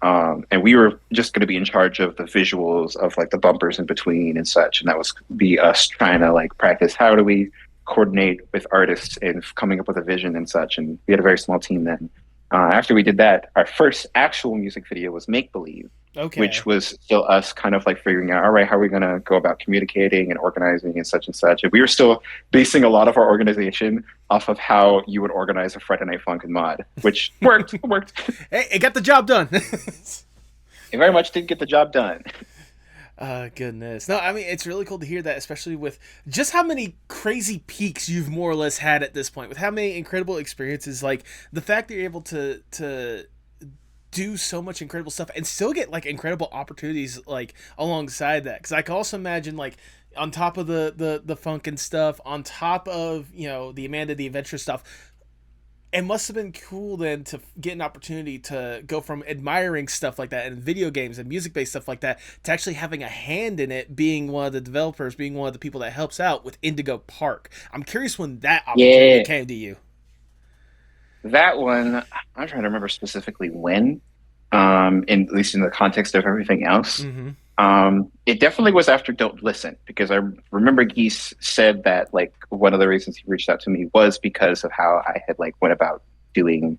And we were just going to be in charge of the visuals of like the bumpers in between and such. And that was be us trying to like practice, how do we coordinate with artists and coming up with a vision and such. And we had a very small team then. After we did that, our first actual music video was Make Believe, Okay. which was still us kind of like figuring out, all right, how are we going to go about communicating and organizing and such and such. And we were still basing a lot of our organization off of how you would organize a Friday Night Funkin' mod, which worked. Hey, it got the job done. It very much did get the job done. Goodness. No, I mean, it's really cool to hear that, especially with just how many crazy peaks you've more or less had at this point, with how many incredible experiences. Like, the fact that you're able to do so much incredible stuff and still get, like, incredible opportunities, like, alongside that. Because I can also imagine, like, on top of the funkin stuff, on top of, the Amanda the Adventure stuff, it must have been cool then to get an opportunity to go from admiring stuff like that and video games and music based stuff like that to actually having a hand in it, being one of the developers, being one of the people that helps out with Indigo Park. I'm curious when that opportunity Yeah, came to you. that one, I'm trying to remember specifically when, in at least in the context of everything else. Mm-hmm. It definitely was after Don't Listen, because I remember Geese said that like one of the reasons he reached out to me was because of how I had like went about doing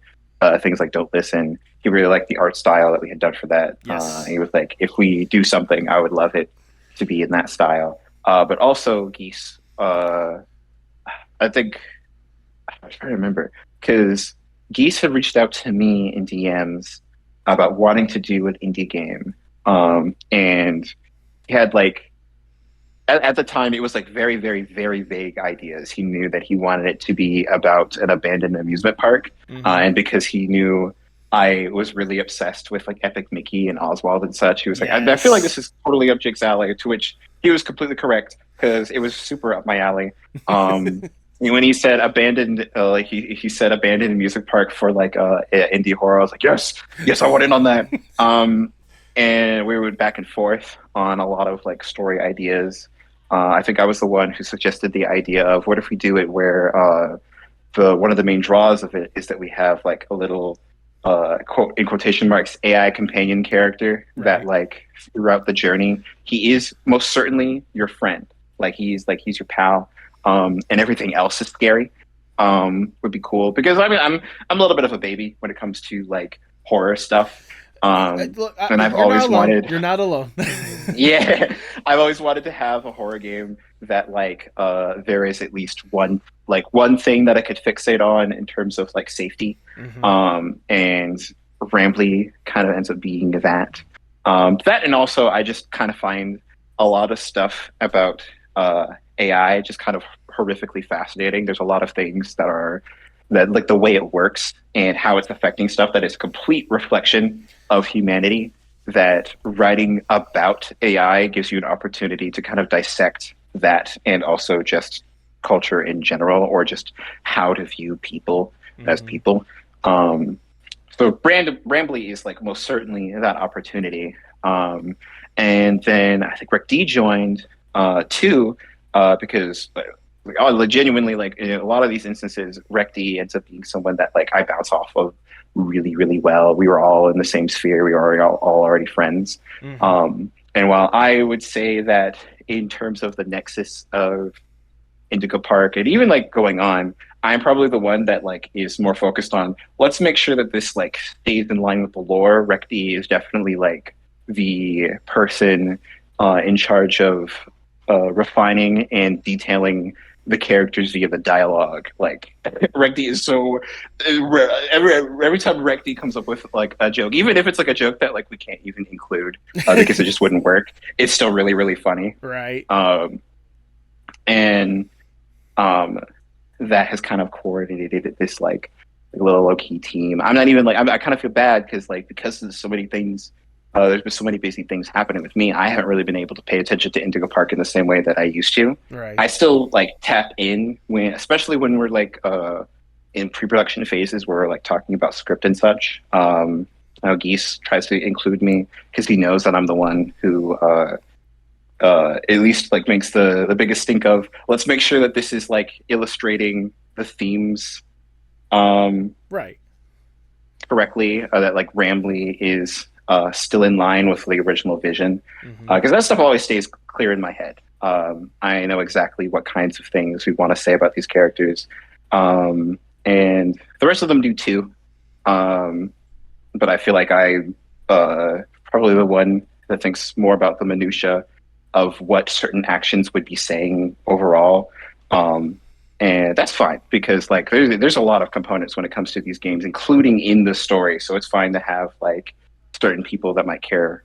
things like Don't Listen. He really liked the art style that we had done for that. Yes. He was like, if we do something, I would love it to be in that style. But also Geese, I think I'm trying to remember because Geese had reached out to me in DMs about wanting to do an indie game. And he had like at the time it was like very, very, very vague ideas. He knew that he wanted it to be about an abandoned amusement park. Mm-hmm. And because he knew I was really obsessed with like Epic Mickey and Oswald and such, he was like, I feel like Yes. this is totally up Jake's alley, to which he was completely correct because it was super up my alley. When he said abandoned, like he said abandoned amusement park for like indie horror, I was like, yes, I want in on that. And we went back and forth on a lot of like story ideas. I think I was the one who suggested the idea of what if we do it where the one of the main draws of it is that we have like a little quote in quotation marks AI companion character that like throughout the journey he is most certainly your friend. He's your pal, and everything else is scary. Would be cool because I mean I'm a little bit of a baby when it comes to like horror stuff. Look, And I've you're not always alone. wanted, You're not alone. yeah, I've always wanted to have a horror game that like there is at least one thing that I could fixate on in terms of like safety. Mm-hmm. And Rambly kind of ends up being that. That and also I just kind of find a lot of stuff about AI just kind of horrifically fascinating. There's a lot of things that like the way it works and how it's affecting stuff that is a complete reflection of humanity, that writing about AI gives you an opportunity to kind of dissect that and also just culture in general or just how to view people as people. So Brambly is like most certainly that opportunity. And then I think Rick D joined too because genuinely like in a lot of these instances, Rick D ends up being someone that like I bounce off of really, really well. We were all in the same sphere. We were all already friends. And while I would say that in terms of the nexus of Indigo Park and even like going on, I'm probably the one that like is more focused on let's make sure that this like stays in line with the lore. Rekti is definitely like the person in charge of refining and detailing the characters via the dialogue. Like Rekti is so every time Rekti comes up with like a joke, even if it's like a joke that like we can't even include because it just wouldn't work, it's still really, really funny. Right. And that has kind of coordinated this like little low key team. I'm not even like I kind of feel bad because there's so many things. There's been so many busy things happening with me. I haven't really been able to pay attention to Indigo Park in the same way that I used to. Right. I still like tap in especially when we're like in pre-production phases where we're like talking about script and such. Geese tries to include me because he knows that I'm the one who at least like makes the biggest stink of let's make sure that this is like illustrating the themes right correctly, that like Rambly is still in line with the original vision, because that stuff always stays clear in my head. I know exactly what kinds of things we want to say about these characters, and the rest of them do too, but I feel like I probably the one that thinks more about the minutia of what certain actions would be saying overall. And that's fine because like there's a lot of components when it comes to these games, including in the story. So it's fine to have like certain people that might care,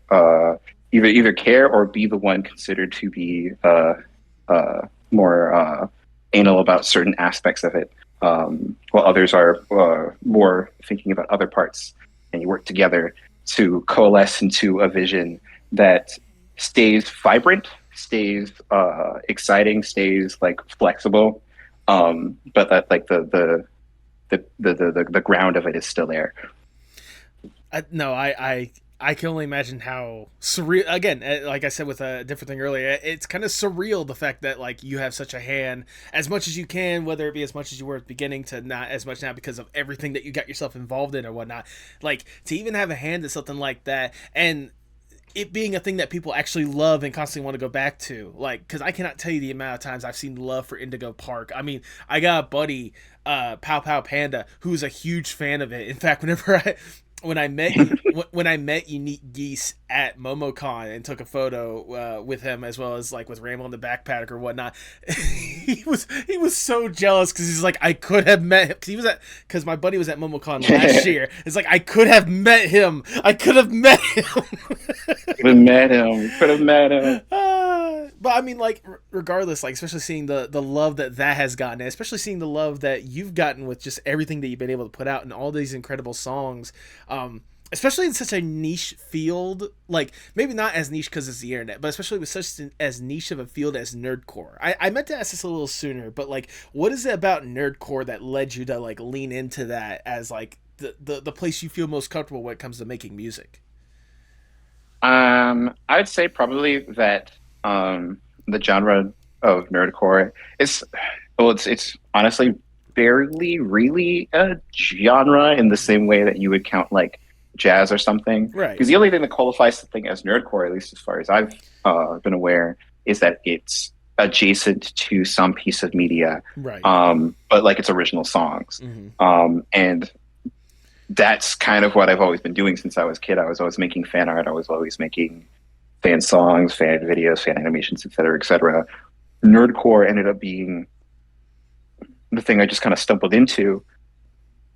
either care or be the one considered to be more anal about certain aspects of it, while others are more thinking about other parts, and you work together to coalesce into a vision that stays vibrant, stays exciting, stays like flexible, but that like the ground of it is still there. I can only imagine how surreal. Again, like I said with a different thing earlier, it's kind of surreal the fact that like you have such a hand as much as you can, whether it be as much as you were at the beginning to not as much now because of everything that you got yourself involved in or whatnot. Like to even have a hand in something like that, and it being a thing that people actually love and constantly want to go back to, like, because I cannot tell you the amount of times I've seen love for Indigo Park. I mean, I got a buddy, Pow Pow Panda, who's a huge fan of it. In fact, when I met when I met Unique Geese at MomoCon and took a photo with him as well as like with Ramble in the Backpack or whatnot, he was so jealous because he's like I could have met him because my buddy was at MomoCon last year. It's like I could have met him. I could have met him. Could have met him. Could have met him. But I mean, like, regardless, like, especially seeing the love that has gotten, and especially seeing the love that you've gotten with just everything that you've been able to put out and all these incredible songs, especially in such a niche field, like, maybe not as niche because it's the internet, but especially with such as niche of a field as nerdcore. I meant to ask this a little sooner, but, like, what is it about nerdcore that led you to, like, lean into that as, like, the place you feel most comfortable when it comes to making music? I'd say probably that the genre of nerdcore is it's honestly barely really a genre in the same way that you would count like jazz or something. Right. Because the only thing that qualifies something as nerdcore, at least as far as I've been aware, is that it's adjacent to some piece of media. Right. But like it's original songs. Mm-hmm. And that's kind of what I've always been doing since I was a kid. I was always making fan art. I was always making fan songs, fan videos, fan animations, etc., etc. Nerdcore ended up being the thing I just kind of stumbled into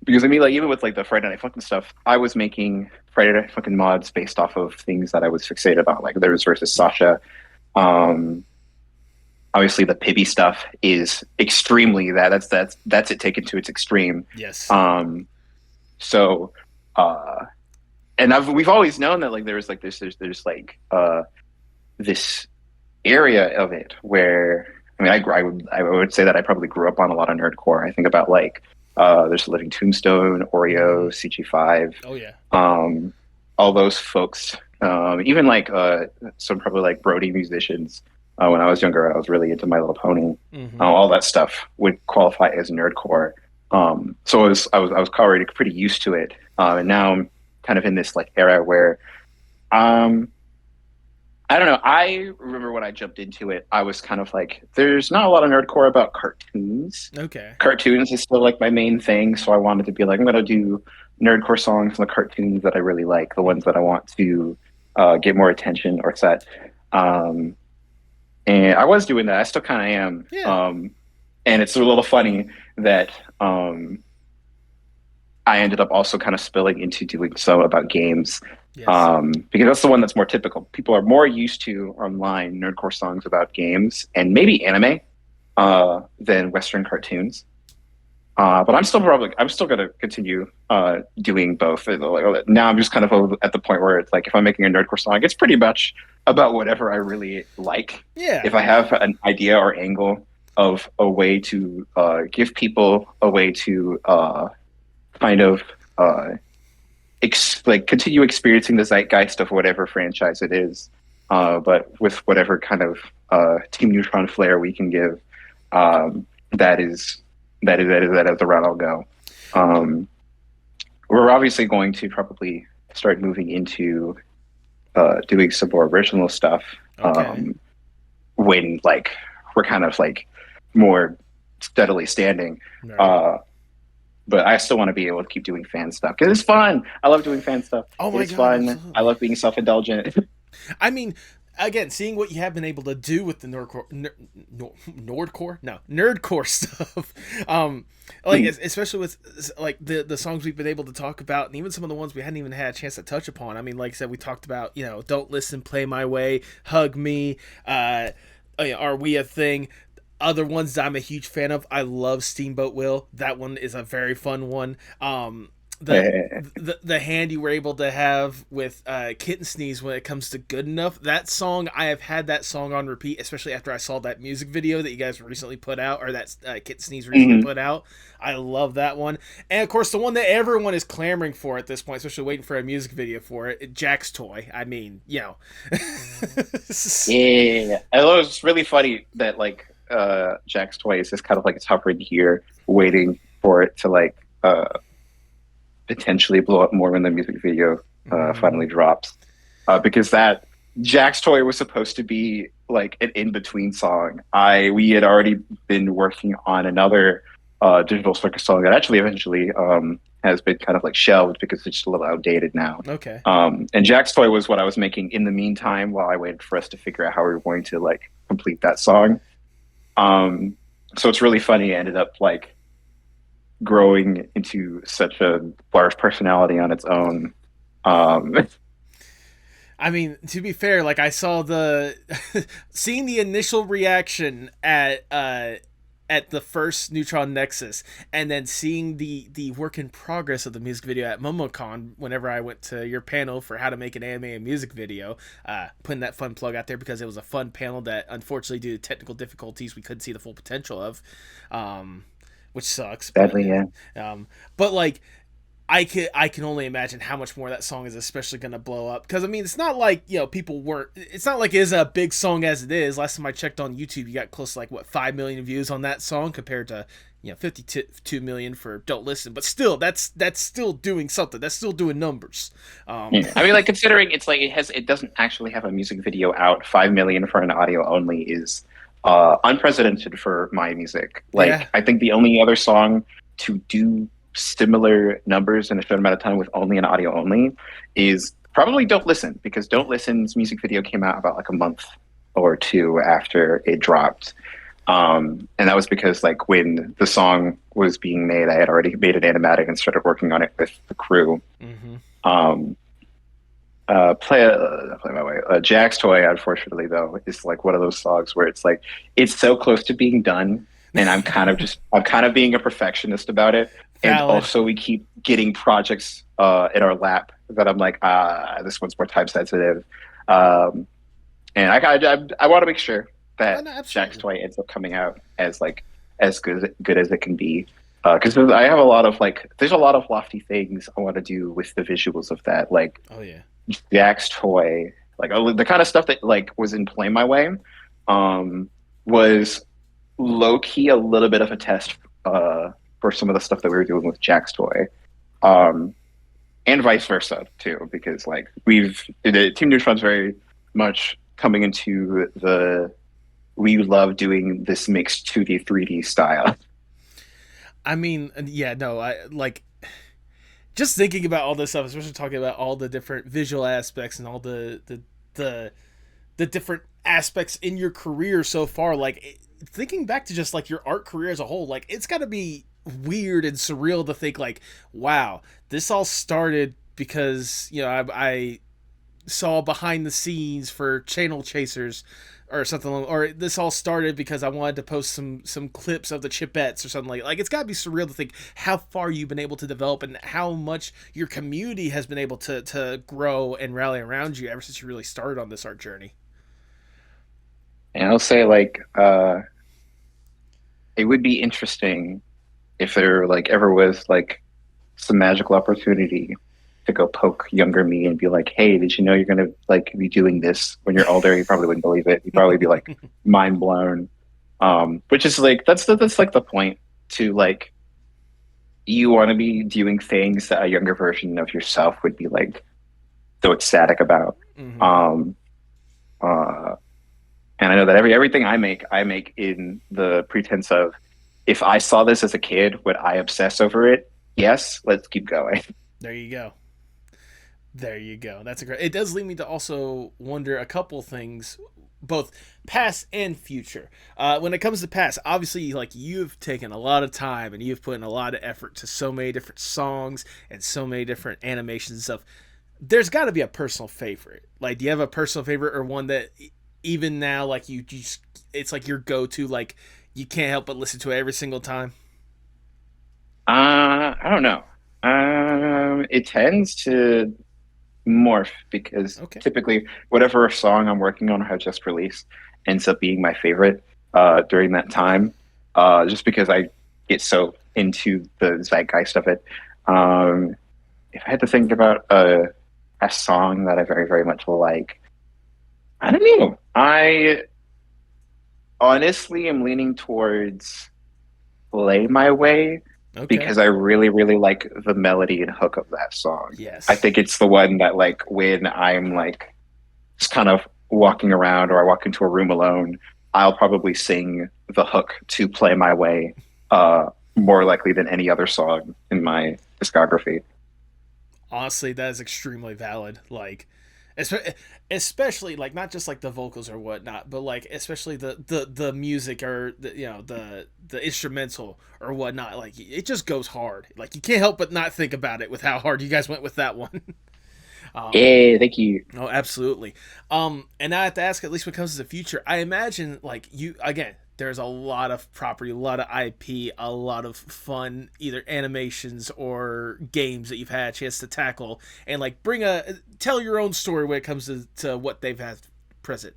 because I mean, like even with like the Friday Night Funkin' stuff, I was making Friday Night Funkin' mods based off of things that I was fixated about, like Theirs versus Sasha. Obviously, the Pibby stuff is extremely that's it taken to its extreme. Yes. So, and we've always known that like there's like there's this area of it where I mean I would say that I probably grew up on a lot of nerdcore. I think about like there's Living Tombstone, Oreo, CG5. Oh yeah. All those folks, even like some probably like Brody musicians. When I was younger, I was really into My Little Pony. Mm-hmm. All that stuff would qualify as nerdcore. So I was already pretty used to it, and now I'm kind of in this like era where, I don't know. I remember when I jumped into it, I was kind of like, there's not a lot of nerdcore about cartoons. Okay. Cartoons is still like my main thing, so I wanted to be like, I'm gonna do nerdcore songs from the cartoons that I really like, the ones that I want to get more attention or set. And I was doing that. I still kind of am. Yeah. And it's a little funny that I ended up also kind of spilling into doing some about games. Yes. Because that's the one that's more typical. People are more used to online nerdcore songs about games and maybe anime than Western cartoons. But I'm still going to continue doing both. Now I'm just kind of at the point where it's like if I'm making a nerdcore song, it's pretty much about whatever I really like. Yeah. If I have an idea or angle of a way to give people a way to kind of continue experiencing the zeitgeist of whatever franchise it is, but with whatever kind of Team Neutron flair we can give, that is the route I'll go. We're obviously going to probably start moving into doing some more original stuff. Okay. When like we're kind of like more steadily standing. Right. But I still want to be able to keep doing fan stuff because it's fun. I love doing fan stuff. Oh my it's God, fun. absolutely. I love being self-indulgent. I mean, again, seeing what you have been able to do with the Nerdcore stuff, like especially with like the songs we've been able to talk about, and even some of the ones we hadn't even had a chance to touch upon. I mean, like I said, we talked about Don't Listen, Play My Way, Hug Me, Are We a Thing. Other ones that I'm a huge fan of, I love Steamboat Will. That one is a very fun one. The hand you were able to have with Kitten Sneeze when it comes to Good Enough. That song, I have had that song on repeat, especially after I saw that music video that you guys recently put out, or that Kitten Sneeze recently put out. I love that one. And of course, the one that everyone is clamoring for at this point, especially waiting for a music video for it, Jack's Toy. I mean, Yeah. I thought it was really funny that like Jack's Toy is just kind of like it's hovering here, waiting for it to like potentially blow up more when the music video finally drops. Because that Jack's Toy was supposed to be like an in-between song. We had already been working on another Digital Circus song that actually eventually has been kind of like shelved because it's just a little outdated now. Okay. And Jack's Toy was what I was making in the meantime while I waited for us to figure out how we were going to like complete that song. So it's really funny. It ended up like growing into such a large personality on its own. I mean, to be fair, like I saw seeing the initial reaction at the first Neutron Nexus, and then seeing the work in progress of the music video at MomoCon whenever I went to your panel for how to make an anime and music video, putting that fun plug out there because it was a fun panel that unfortunately due to technical difficulties we couldn't see the full potential of, which sucks. Sadly, yeah. But like I can only imagine how much more that song is especially going to blow up. Because, I mean, it's not like, people weren't... It's not like it is a big song as it is. Last time I checked on YouTube, you got close to, 5 million views on that song compared to, 52 million for Don't Listen. But still, that's still doing something. That's still doing numbers. Yeah. I mean, considering it's it doesn't actually have a music video out, 5 million for an audio only is unprecedented for my music. Yeah. I think the only other song to do similar numbers in a short amount of time with only an audio only is probably Don't Listen, because Don't Listen's music video came out about a month or two after it dropped, and that was because when the song was being made, I had already made an animatic and started working on it with the crew. Play My Way. Jack's Toy, unfortunately, though, is one of those songs where it's so close to being done, and I'm kind of being a perfectionist about it. And also, we keep getting projects in our lap that I'm like, this one's more time sensitive, and I want to make sure that Jack's Toy ends up coming out as good as it can be, because I have a lot of there's a lot of lofty things I want to do with the visuals of that, Jack's Toy, the kind of stuff that was in Play My Way, was low key a little bit of a test for some of the stuff that we were doing with Jack's Toy, and vice versa too, because the Team Neutron's very much coming into we love doing this mixed 2D 3D style. I mean, yeah, no, I just thinking about all this stuff, especially talking about all the different visual aspects and all the different aspects in your career so far, thinking back to just your art career as a whole, it's got to be weird and surreal to think wow, this all started because I saw behind the scenes for Channel Chasers or something, or this all started because I wanted to post some clips of the Chipettes or something it's got to be surreal to think how far you've been able to develop and how much your community has been able to grow and rally around you ever since you really started on this art journey. And I'll say it would be interesting if there ever was some magical opportunity to go poke younger me and be like, hey, did you know you're gonna be doing this when you're older? You probably wouldn't believe it. You'd probably be mind blown. Which is that's the point to you want to be doing things that a younger version of yourself would be so ecstatic about. And I know that everything I make in the pretense of, if I saw this as a kid, would I obsess over it? Yes, let's keep going. There you go. There you go. That's a great. It does lead me to also wonder a couple things, both past and future. When it comes to past, obviously, like you've taken a lot of time and you've put in a lot of effort to so many different songs and so many different animations and stuff. There's got to be a personal favorite. Like, do you have a personal favorite or one that even now, like you just, it's like your go-to, like you can't help but listen to it every single time? I don't know. It tends to morph because Okay. typically whatever song I'm working on or have just released ends up being my favorite during that time. Just because I get so into the zeitgeist of it. Um, if I had to think about a song that I very, very much like, I don't know. I honestly am leaning towards Play My Way Okay. because I really, really like the melody and hook of that song. I Yes. think it's the one that, like, when I'm like just kind of walking around or I walk into a room alone, I'll probably sing the hook to Play My Way more likely than any other song in my discography. Honestly, that is extremely valid. Like, especially like not just like the vocals or whatnot, but like especially the music or the instrumental or whatnot. Like, it just goes hard. Like, you can't help but not think about it with how hard you guys went with that one. um, Yeah, thank you. Oh, absolutely. And now I have to ask, at least when it comes to the future, I imagine like you again. There's a lot of property, a lot of IP, a lot of fun, either animations or games that you've had a chance to tackle, and like tell your own story when it comes to what they've had present.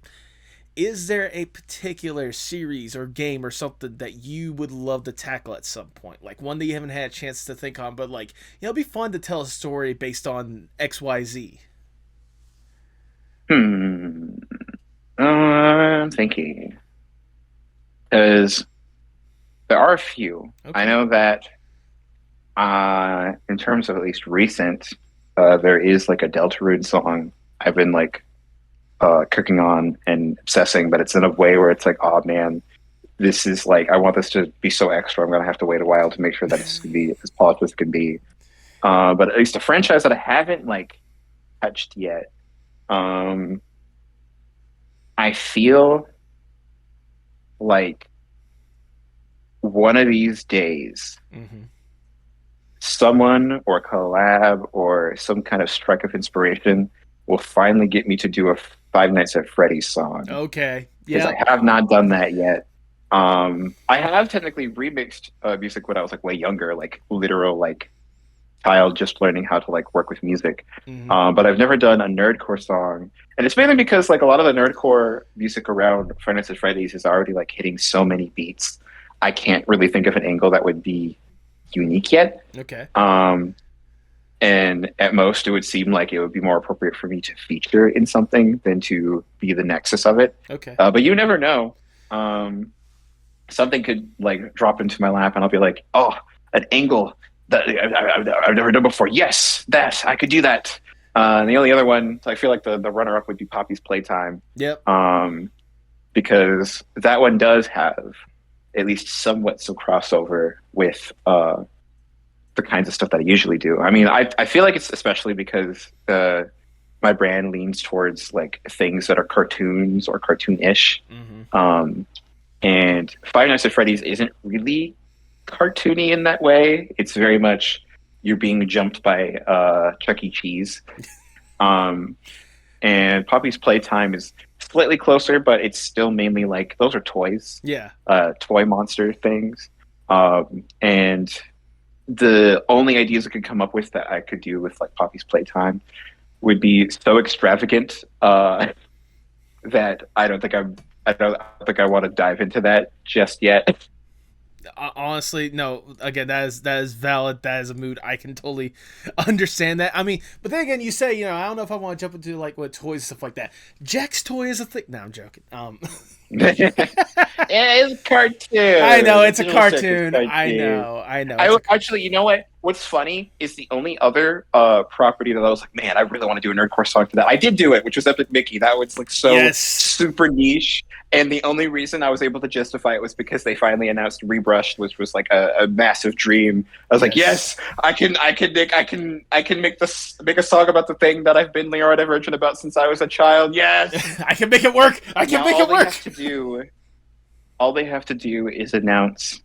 Is there a particular series or game or something that you would love to tackle at some point, like one that you haven't had a chance to think on, but like it'd be fun to tell a story based on XYZ? Hmm. I'm thinking because there are a few. I Okay. know that in terms of at least recent, there is like a Deltarune song I've been like cooking on and obsessing, but it's in a way where it's like, oh man, this is like I want this to be so extra. I'm gonna have to wait a while to make sure that it's gonna be as polished as it can be. But at least a franchise that I haven't like touched yet. Um, I feel like one of these days, Mm-hmm. someone or a collab or some kind of strike of inspiration will finally get me to do a Five Nights at Freddy's song Okay. because I Yep. have not done that yet. I have technically remixed music when I was like way younger, like literal like child just learning how to like work with music. Mm-hmm. But I've never done a nerdcore song, and it's mainly because like a lot of the nerdcore music around Five Nights at Freddy's is already like hitting so many beats. I can't really think of an angle that would be unique yet. Okay. Um, and at most, it would seem like it would be more appropriate for me to feature in something than to be the nexus of it. Okay. But you never know. Um, Something could like drop into my lap, and I'll be like, "Oh, an angle that I've never done before. Yes, that I could do that." And the only other one, so I feel like the runner up would be Poppy's Playtime, Yep. um, because that one does have at least somewhat some crossover with the kinds of stuff that I usually do. I mean, I feel like it's especially because my brand leans towards like things that are cartoons or cartoon-ish. Mm-hmm. Um, and Five Nights at Freddy's isn't really cartoony in that way. It's very much you're being jumped by Chuck E. Cheese. Um, and Poppy's Playtime is slightly closer, but it's still mainly like those are toys, Yeah. toy monster things. And the only ideas I could come up with that I could do with like Poppy's Playtime would be so extravagant that I don't think I want to dive into that just yet. Honestly, no. Again, that is valid. That is a mood I can totally understand that. I mean, but then again, you say, I don't know if I want to jump into like what toys and stuff like that. Jack's toy is a thing. No, I'm joking. It's a cartoon. I know it's a Digital Circus cartoon. I cartoon. know. I know. It's I a actually, you know what? What's funny is the only other property that I was like, man, I really want to do a nerdcore song for that. I did do it, which was Epic Mickey. That was like so yes. super niche, and the only reason I was able to justify it was because they finally announced Rebrushed, which was like a massive dream. I was like, yes, I can make a song about the thing that I've been neurodivergent about since I was a child. Yes, I can make it work. I can make it work. All they have to do is announce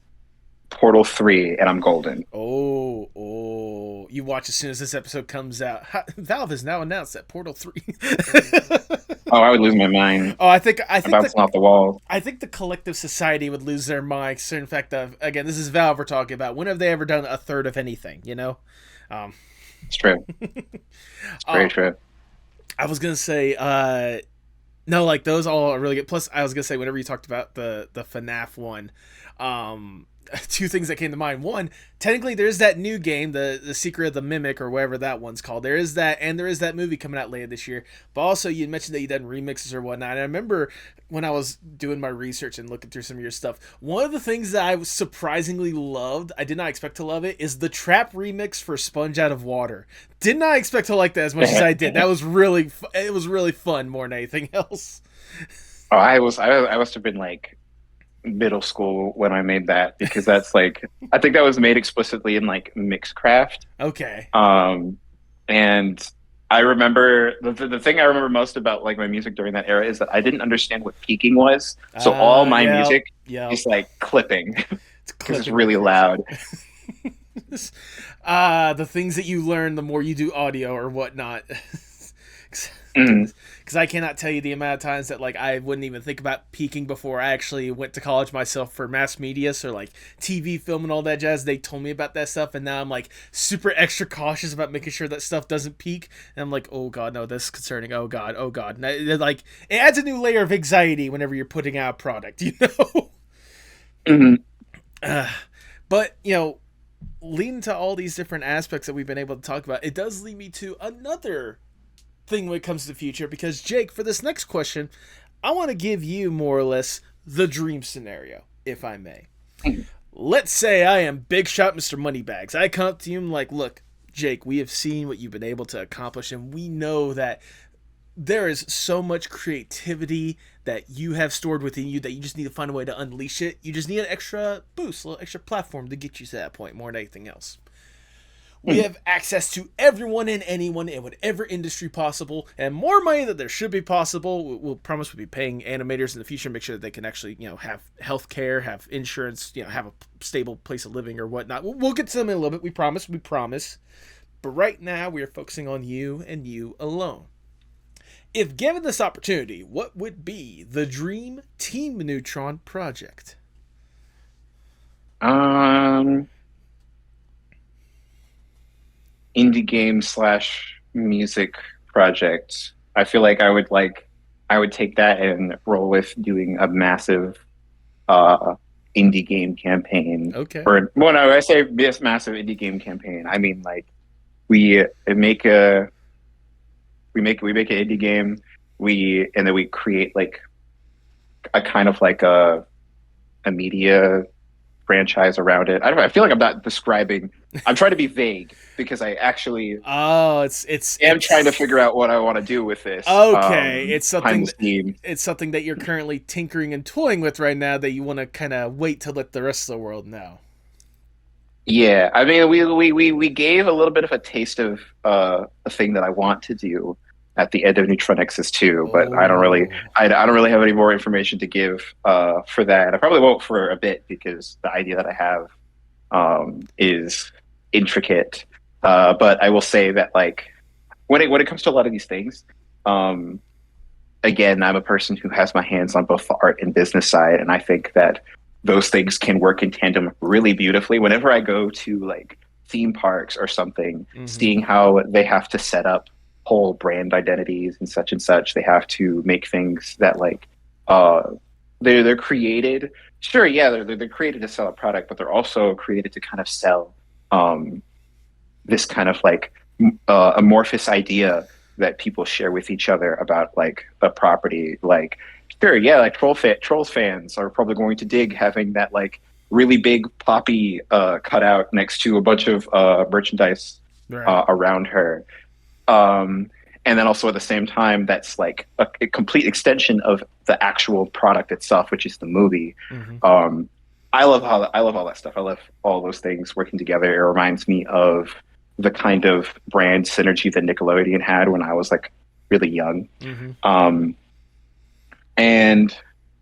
Portal 3 and I'm golden. Oh, you watch as soon as this episode comes out. Valve has now announced that Portal 3. Oh, I would lose my mind. I think bouncing off the wall. I think the collective society would lose their minds. In fact, again, this is Valve we're talking about. When have they ever done a third of anything? You know, it's true. It's very true. I was gonna say, no, like those all are really good. Plus, I was gonna say whenever you talked about the FNAF one, two things that came to mind. One, technically there's that new game, the Secret of the Mimic or whatever that one's called. There is that, and there is that movie coming out later this year. But also you mentioned that you done remixes or whatnot. And I remember when I was doing my research and looking through some of your stuff, one of the things that I surprisingly loved, I did not expect to love it, is the trap remix for Sponge Out of Water. Did not expect to like that as much as I did. That was really, it was really fun more than anything else. Oh, I must have been like middle school when I made that, because that's like, I think that was made explicitly in like Mixcraft. Okay. And I remember the thing I remember most about like my music during that era is that I didn't understand what peaking was. So all my music is like clipping because it's really loud. The things that you learn the more you do audio or whatnot. Because I cannot tell you the amount of times that like I wouldn't even think about peaking before I actually went to college myself for mass media, so like TV, film, and all that jazz. They told me about that stuff, and now I'm like super extra cautious about making sure that stuff doesn't peak. And I'm like, oh god, no, this is concerning. Oh god. And like it adds a new layer of anxiety whenever you're putting out a product, you know. But you know, leading to all these different aspects that we've been able to talk about, it does lead me to another thing when it comes to the future, because Jake, for this next question, I want to give you more or less the dream scenario, if I may. Let's say I am Big Shot Mr. Moneybags. I come up to you and I'm like, look, Jake, we have seen what you've been able to accomplish, and we know that there is so much creativity that you have stored within you that you just need to find a way to unleash it. You just need an extra boost, a little extra platform to get you to that point more than anything else. We have access to everyone and anyone in whatever industry possible, and more money than there should be possible. We'll promise we'll be paying animators in the future, make sure that they can actually, you know, have health care, have insurance, you know, have a stable place of living or whatnot. We'll get to them in a little bit. We promise. But right now, we are focusing on you and you alone. If given this opportunity, what would be the dream Team Neutron project? Indie game / music project. I feel like I would take that and roll with doing a massive indie game campaign. Okay. Or when I say this massive indie game campaign, I mean like we make an indie game, and then we create like a kind of like a media franchise around it. I don't know. I feel like I'm not describing. I'm trying to be vague because I actually am trying to figure out what I want to do with this. Okay, it's something that you're currently tinkering and toying with right now that you want to kind of wait to let the rest of the world know. Yeah, I mean, we gave a little bit of a taste of a thing that I want to do at the end of NEUTRON NEXUS 2, but I don't really have any more information to give for that. I probably won't for a bit because the idea that I have is intricate. But I will say that like when it comes to a lot of these things, again, I'm a person who has my hands on both the art and business side, and I think that those things can work in tandem really beautifully. Whenever I go to like theme parks or something, seeing how they have to set up whole brand identities and such, they have to make things that like they're created. Sure, yeah, they're created to sell a product, but they're also created to kind of sell this kind of like amorphous idea that people share with each other about like a property. Like Sure, yeah, like Trolls fans are probably going to dig having that like really big poppy cutout next to a bunch of merchandise Right. around her. Um, and then also at the same time, that's like a complete extension of the actual product itself, which is the movie. Mm-hmm. Um, I love all that stuff. I love all those things working together. It reminds me of the kind of brand synergy that Nickelodeon had when I was like really young. Mm-hmm. Um, and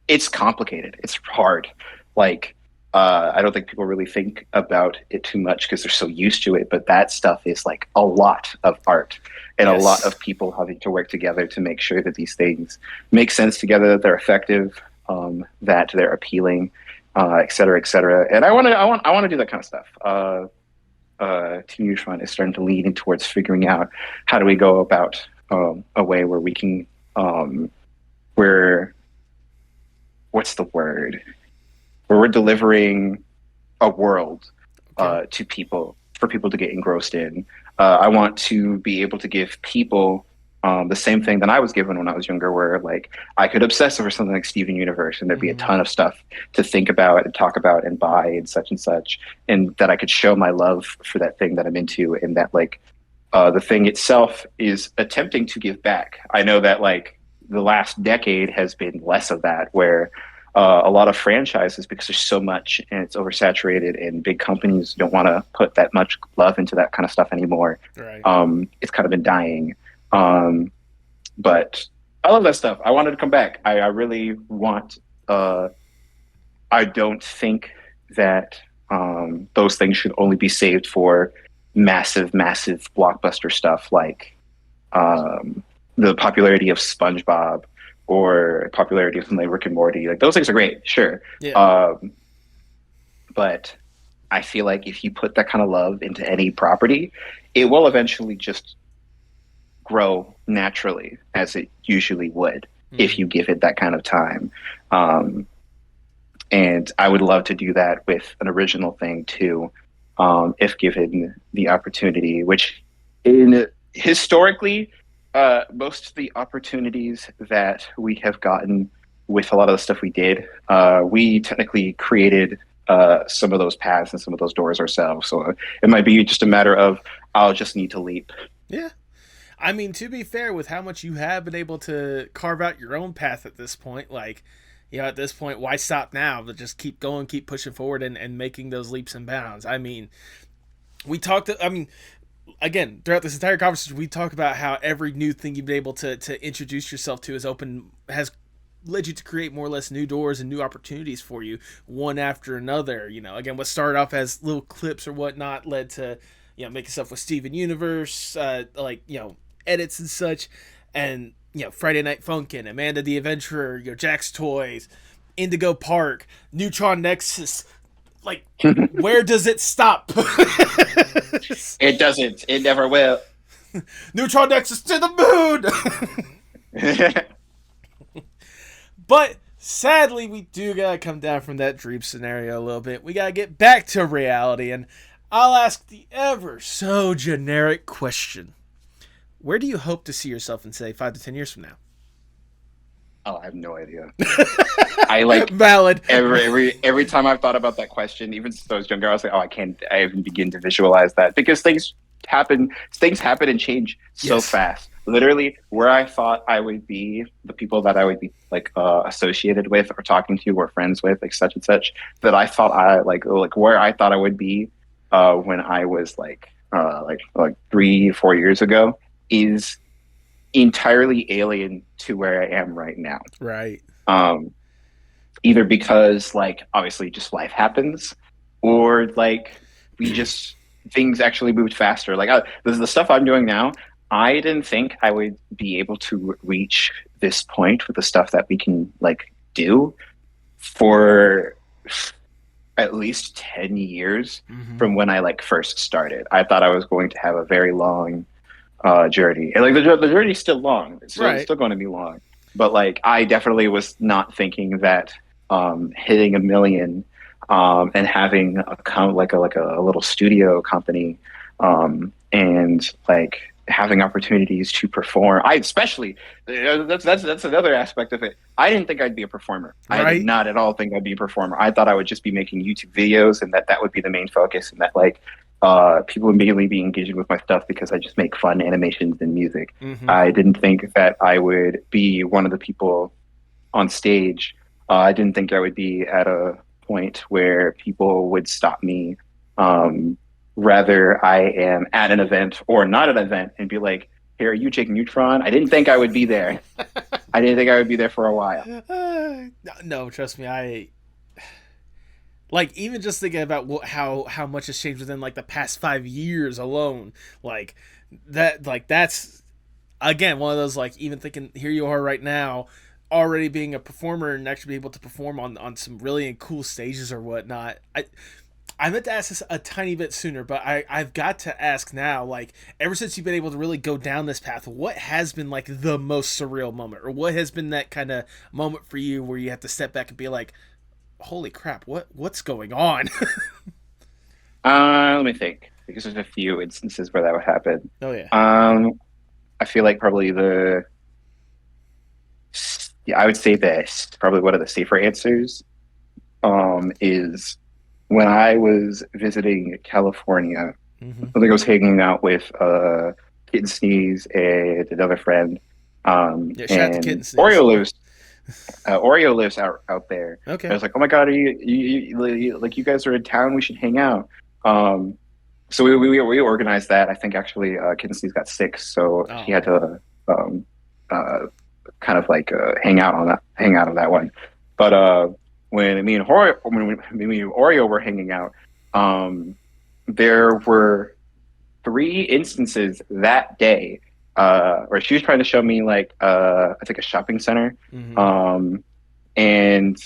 it's complicated. It's hard. Like, I don't think people really think about it too much because they're so used to it. But that stuff is like a lot of art and a lot Yes. of people having to work together to make sure that these things make sense together, that they're effective, that they're appealing, et cetera, et cetera. And I want to do that kind of stuff. Team Neutron is starting to lean in towards figuring out how do we go about a way where we can where what's the word where we're delivering a world Okay. to people for people to get engrossed in. I want to be able to give people the same thing that I was given when I was younger, where like I could obsess over something like Steven Universe, and there'd be a Mm-hmm. ton of stuff to think about and talk about and buy and such, and that I could show my love for that thing that I'm into, and that like the thing itself is attempting to give back. I know that like the last decade has been less of that, where a lot of franchises, because there's so much and it's oversaturated, and big companies don't want to put that much love into that kind of stuff anymore. Right. It's kind of been dying. But I love that stuff. I wanted to come back. I really want. I don't think that those things should only be saved for massive, massive blockbuster stuff like the popularity of SpongeBob or popularity of something like Rick and Morty. Like those things are great, sure. Yeah. But I feel like if you put that kind of love into any property, it will eventually just grow naturally as it usually would if you give it that kind of time. And I would love to do that with an original thing too, if given the opportunity, which in historically, most of the opportunities that we have gotten with a lot of the stuff we did, we technically created some of those paths and some of those doors ourselves. So it might be just a matter of I'll just need to leap. Yeah. I mean, to be fair, with how much you have been able to carve out your own path at this point, like, at this point, why stop now? But just keep going, keep pushing forward, and making those leaps and bounds. I mean, again, throughout this entire conversation, we talk about how every new thing you've been able to introduce yourself to has led you to create more or less new doors and new opportunities for you, one after another. Again, what started off as little clips or whatnot led to, making stuff with Steven Universe, edits and such, and Friday Night Funkin', Amanda the Adventurer, Jack's Toys, Indigo Park, Neutron Nexus. Like, where does it stop? It doesn't. It never will. Neutron Nexus to the moon. But sadly, we do gotta come down from that dream scenario a little bit. We gotta get back to reality, and I'll ask the ever so generic question: where do you hope to see yourself in, say, 5 to 10 years from now? Oh, I have no idea. I like valid. every time I've thought about that question, even since I was younger, I was like, I even begin to visualize that because things happen and change so fast. Literally, where I thought I would be, the people that I would be like associated with or talking to or friends with, like such and such, that I thought I like where I thought I would be when I was like 3-4 years ago is entirely alien to where I am right now. Right. Either because like obviously just life happens, or like things actually moved faster. Like the stuff I'm doing now, I didn't think I would be able to reach this point with the stuff that we can like do for at least 10 years from when I like first started. I thought I was going to have a very long journey, and like the journey's still long. It's still going to be long, but like I definitely was not thinking that hitting 1 million and having a little studio company and like having opportunities to perform. I especially that's another aspect of it. I didn't think I'd be a performer. Right. I did not at all think I'd be a performer. I thought I would just be making YouTube videos and that would be the main focus, and that like people would immediately be engaging with my stuff because I just make fun animations and music. Mm-hmm. I didn't think that I would be one of the people on stage. I didn't think I would be at a point where people would stop me. Rather, I am at an event or not an event and be like, "Hey, are you Jakeneutron?" I didn't think I would be there. I didn't think I would be there for a while. No, trust me, I like even just thinking about how much has changed within like the past 5 years alone. Like that's again one of those like even thinking here you are right now already being a performer and actually be able to perform on some really cool stages or whatnot. I meant to ask this a tiny bit sooner, but I've got to ask now, like, ever since you've been able to really go down this path, what has been, like, the most surreal moment? Or what has been that kind of moment for you where you have to step back and be like, holy crap, what's going on? Let me think, because there's a few instances where that would happen. Oh, yeah. I feel like probably I would say this, probably one of the safer answers is when I was visiting California. Mm-hmm. I think I was hanging out with Kitten Sneeze and another friend. Yeah, shout out to Kitten Sneeze. Oreo lives out there. Okay. I was like, oh my god, are you like you guys are in town? We should hang out. So we organized that. I think actually Kitten Sneeze got sick, so he had to kind of like hang out on that one. But when me and Oreo were hanging out, there were 3 instances that day where she was trying to show me like I think a shopping center, Mm-hmm. And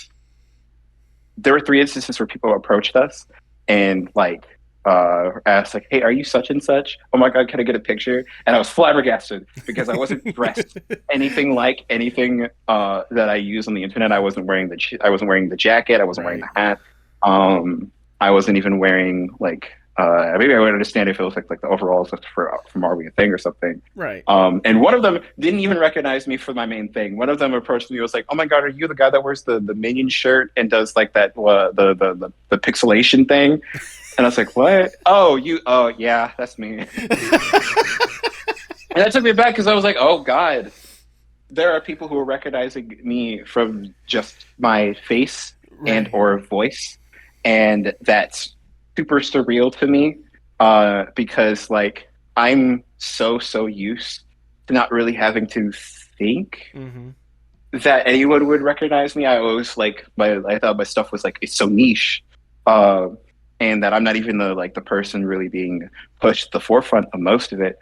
there were 3 instances where people approached us and like asked like, "Hey, are you such and such? Oh my god, can I get a picture?" And I was flabbergasted because I wasn't dressed anything like anything that I use on the internet. I wasn't wearing the jacket. I wasn't wearing the hat. I wasn't even wearing like maybe I would understand if it was like the overalls from Are We a Thing or something. Right. And one of them didn't even recognize me for my main thing. One of them approached me and was like, "Oh my god, are you the guy that wears the Minion shirt and does like that the pixelation thing?" And I was like, "What? Oh, yeah, that's me." And that took me back because I was like, "Oh god, there are people who are recognizing me from just my face and or voice," and that's super surreal to me because like I'm so used to not really having to think that anyone would recognize me. I always like I thought my stuff was like it's so niche. And that I'm not even the person really being pushed to the forefront of most of it.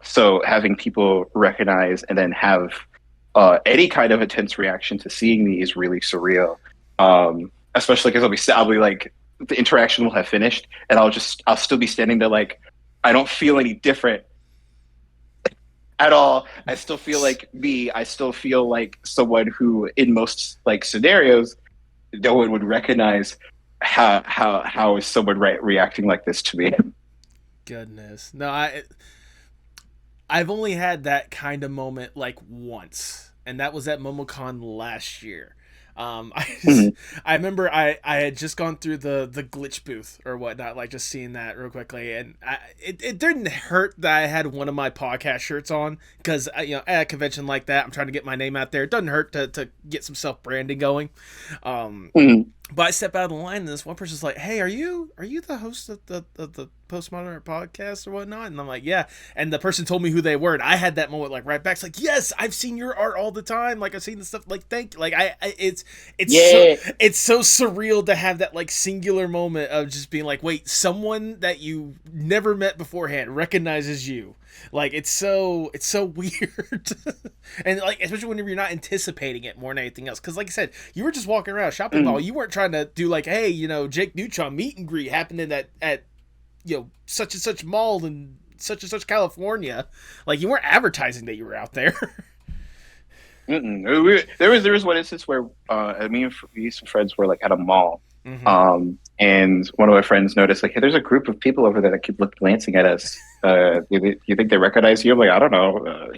So having people recognize and then have any kind of intense reaction to seeing me is really surreal. Especially because I'll be like the interaction will have finished and I'll still be standing there like I don't feel any different at all. I still feel like me. I still feel like someone who in most like scenarios no one would recognize. How is someone reacting like this to me? Goodness, no, I've only had that kind of moment like once, and that was at MomoCon last year. I remember I had just gone through the glitch booth or whatnot, like just seeing that real quickly, and it didn't hurt that I had one of my podcast shirts on because at a convention like that, I'm trying to get my name out there. It doesn't hurt to get some self branding going. But I step out of the line, and this one person's like, "Hey, are you the host of the Postmodern podcast or whatnot?" And I'm like, "Yeah." And the person told me who they were, and I had that moment like right back. It's like, "Yes, I've seen your art all the time. Like I've seen the stuff. Like thank you." Like it's so surreal to have that like singular moment of just being like, "Wait, someone that you never met beforehand recognizes you." Like it's so weird, and like especially whenever you're not anticipating it more than anything else. Because like I said, you were just walking around a shopping mall. You weren't trying to do like, hey, Jakeneutron meet and greet happening at such and such mall in such and such California. Like you weren't advertising that you were out there. There was one instance where me and some friends were like at a mall, and one of my friends noticed like, hey, there's a group of people over there that keep glancing at us. do you think they recognize you? I'm like, I don't know.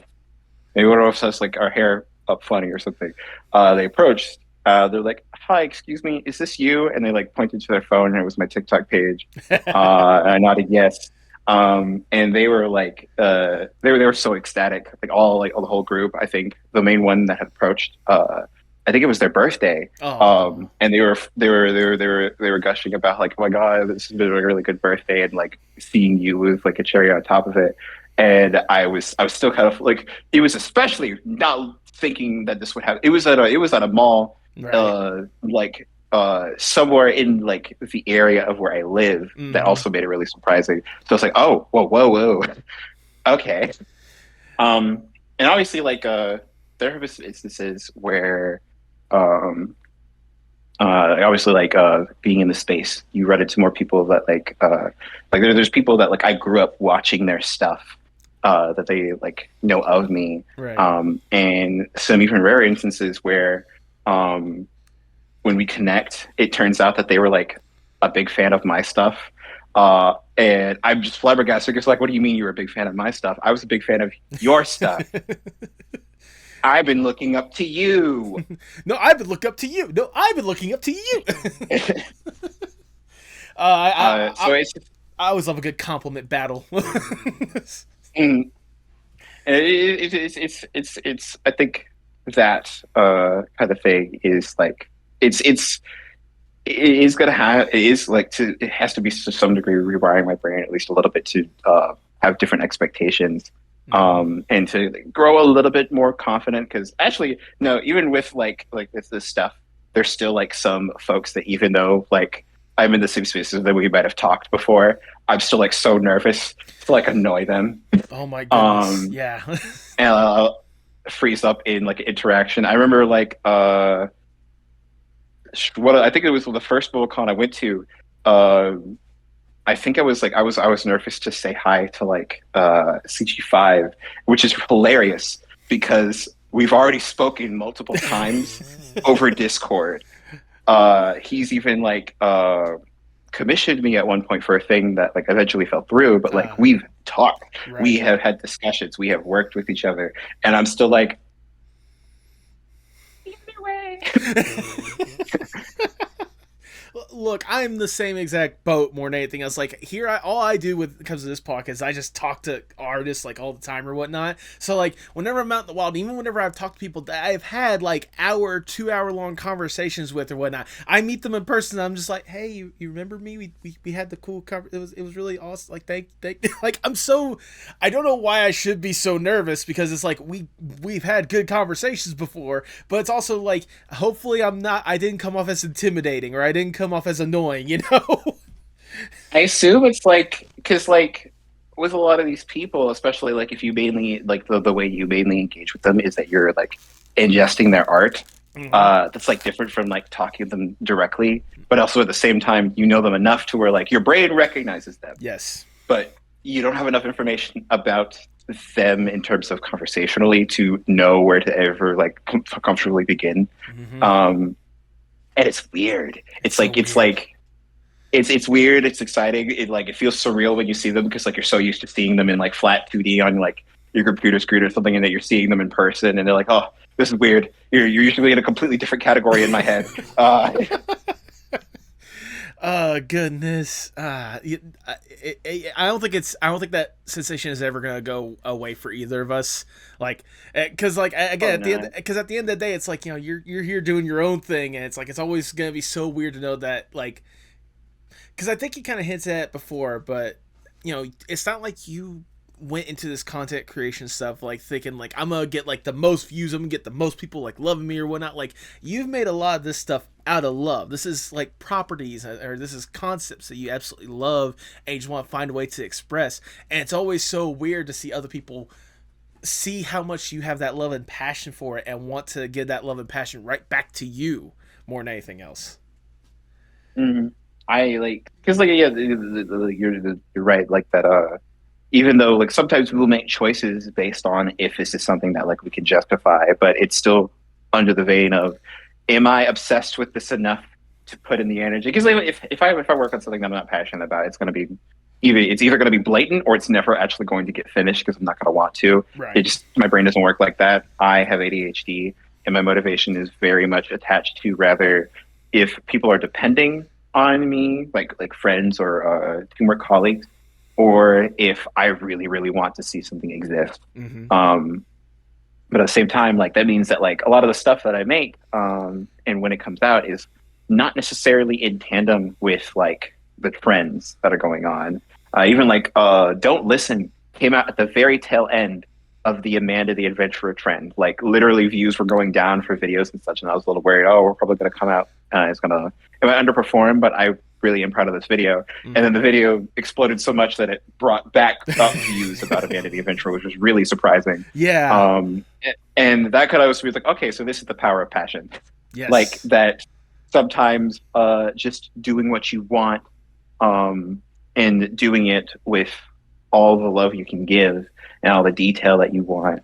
Maybe one of us like our hair up funny or something. They approached. They're like, "Hi, excuse me, is this you?" And they like pointed to their phone, and it was my TikTok page. And I nodded yes. And they were like, they were so ecstatic, like all the whole group. I think the main one that had approached, I think it was their birthday. Oh. And they were gushing about like, oh my God, this has been a really good birthday, and like seeing you with like a cherry on top of it. And I was still kind of like, it was especially not thinking that this would happen. It was at a mall, Right. like somewhere in like the area of where I live, that Mm-hmm. also made it really surprising. So it's like, oh, whoa, whoa, whoa, okay. And obviously, like, there have been instances where, um, obviously, like, being in the space, you run into more people that like there's people that like I grew up watching their stuff, that they like know of me, Right. and some even rare instances where, um, when we connect, it turns out that they were like a big fan of my stuff. And I'm just flabbergasted because, like, what do you mean you were a big fan of my stuff? I was a big fan of your stuff. I've been looking up to you. No, I've been looking up to you. No, I've been looking up to you. I, I So it's I always love a good compliment battle. mm, it's I think that kind of thing is like it's it is gonna have it is like to it has to be to some degree rewiring my brain at least a little bit to have different expectations, Mhm. and to grow a little bit more confident, because actually no, even with like with this stuff, there's still like some folks that even though like I'm in the same spaces that we might have talked before, I'm still like so nervous to like annoy them, Oh my goodness. um Yeah. and freeze up in like interaction. I remember like what I think it was the first BullCon I went to. Um, I think I was nervous to say hi to like CG5, which is hilarious because we've already spoken multiple times over Discord. He's even like commissioned me at one point for a thing that like eventually fell through, but like we've talked, we Right. have had discussions, we have worked with each other, and I'm still like, either way. Look, I'm the same exact boat more than anything else. Like here, all I do with comes to this podcast is I just talk to artists like all the time or whatnot. So like whenever I'm out in the wild, even whenever I've talked to people that I've had like 2 hour long conversations with or whatnot, I meet them in person. And I'm just like, hey, you remember me? We had the cool cover. It was really awesome. Like thank like I'm so I don't know why I should be so nervous because it's like we've had good conversations before, but it's also like hopefully I didn't come off as intimidating or I didn't come off as annoying, you know? I assume it's like because like with a lot of these people, especially like if you mainly like the way you mainly engage with them is that you're like ingesting their art. Mm-hmm. That's like different from like talking to them directly, but also at the same time you know them enough to where like your brain recognizes them, Yes. but you don't have enough information about them in terms of conversationally to know where to ever like comfortably begin. Mm-hmm. Um, and it's weird. It's so It's weird. like it's weird. It's exciting. It feels surreal when you see them because like you're so used to seeing them in like flat 2D on like your computer screen or something, and then you're seeing them in person, and they're like, oh, this is weird. You're usually in a completely different category in my head. Oh goodness. I don't think that sensation is ever gonna go away for either of us. Like, because like again Oh at the end, no. because at the end of the day, it's like you're here doing your own thing, and it's like it's always gonna be so weird to know that like because I think he kind of hints at it before, but it's not like you went into this content creation stuff like thinking like I'm gonna get like the most views, I'm gonna get the most people like loving me or whatnot. Like you've made a lot of this stuff out of love. This is like properties or this is concepts that you absolutely love and you just want to find a way to express. And it's always so weird to see other people see how much you have that love and passion for it and want to give that love and passion right back to you more than anything else. Mhm. I like because like yeah, you're right. Like that. Even though like sometimes we'll make choices based on if this is something that like we can justify, but it's still under the vein of, am I obsessed with this enough to put in the energy? Because like, if I work on something that I'm not passionate about, it's going to be it's either going to be blatant or it's never actually going to get finished because I'm not going to want to. Right. It just, my brain doesn't work like that. I have ADHD, and my motivation is very much attached to rather if people are depending on me, like friends or teamwork colleagues, or if I really, really want to see something exist. But at the same time, like that means that like a lot of the stuff that I make, and when it comes out, is not necessarily in tandem with like the trends that are going on. Even like Don't Listen came out at the very tail end of the Amanda the Adventurer trend. Like literally views were going down for videos and such, and I was a little worried, oh, we're probably going to come out, it might underperform, but I really am proud of this video. And then the video exploded so much that it brought back up views about Amanda the Adventurer, which was really surprising. Yeah. And that could always be like, okay, so this is the power of passion. Yes. Like that sometimes just doing what you want, and doing it with all the love you can give and all the detail that you want,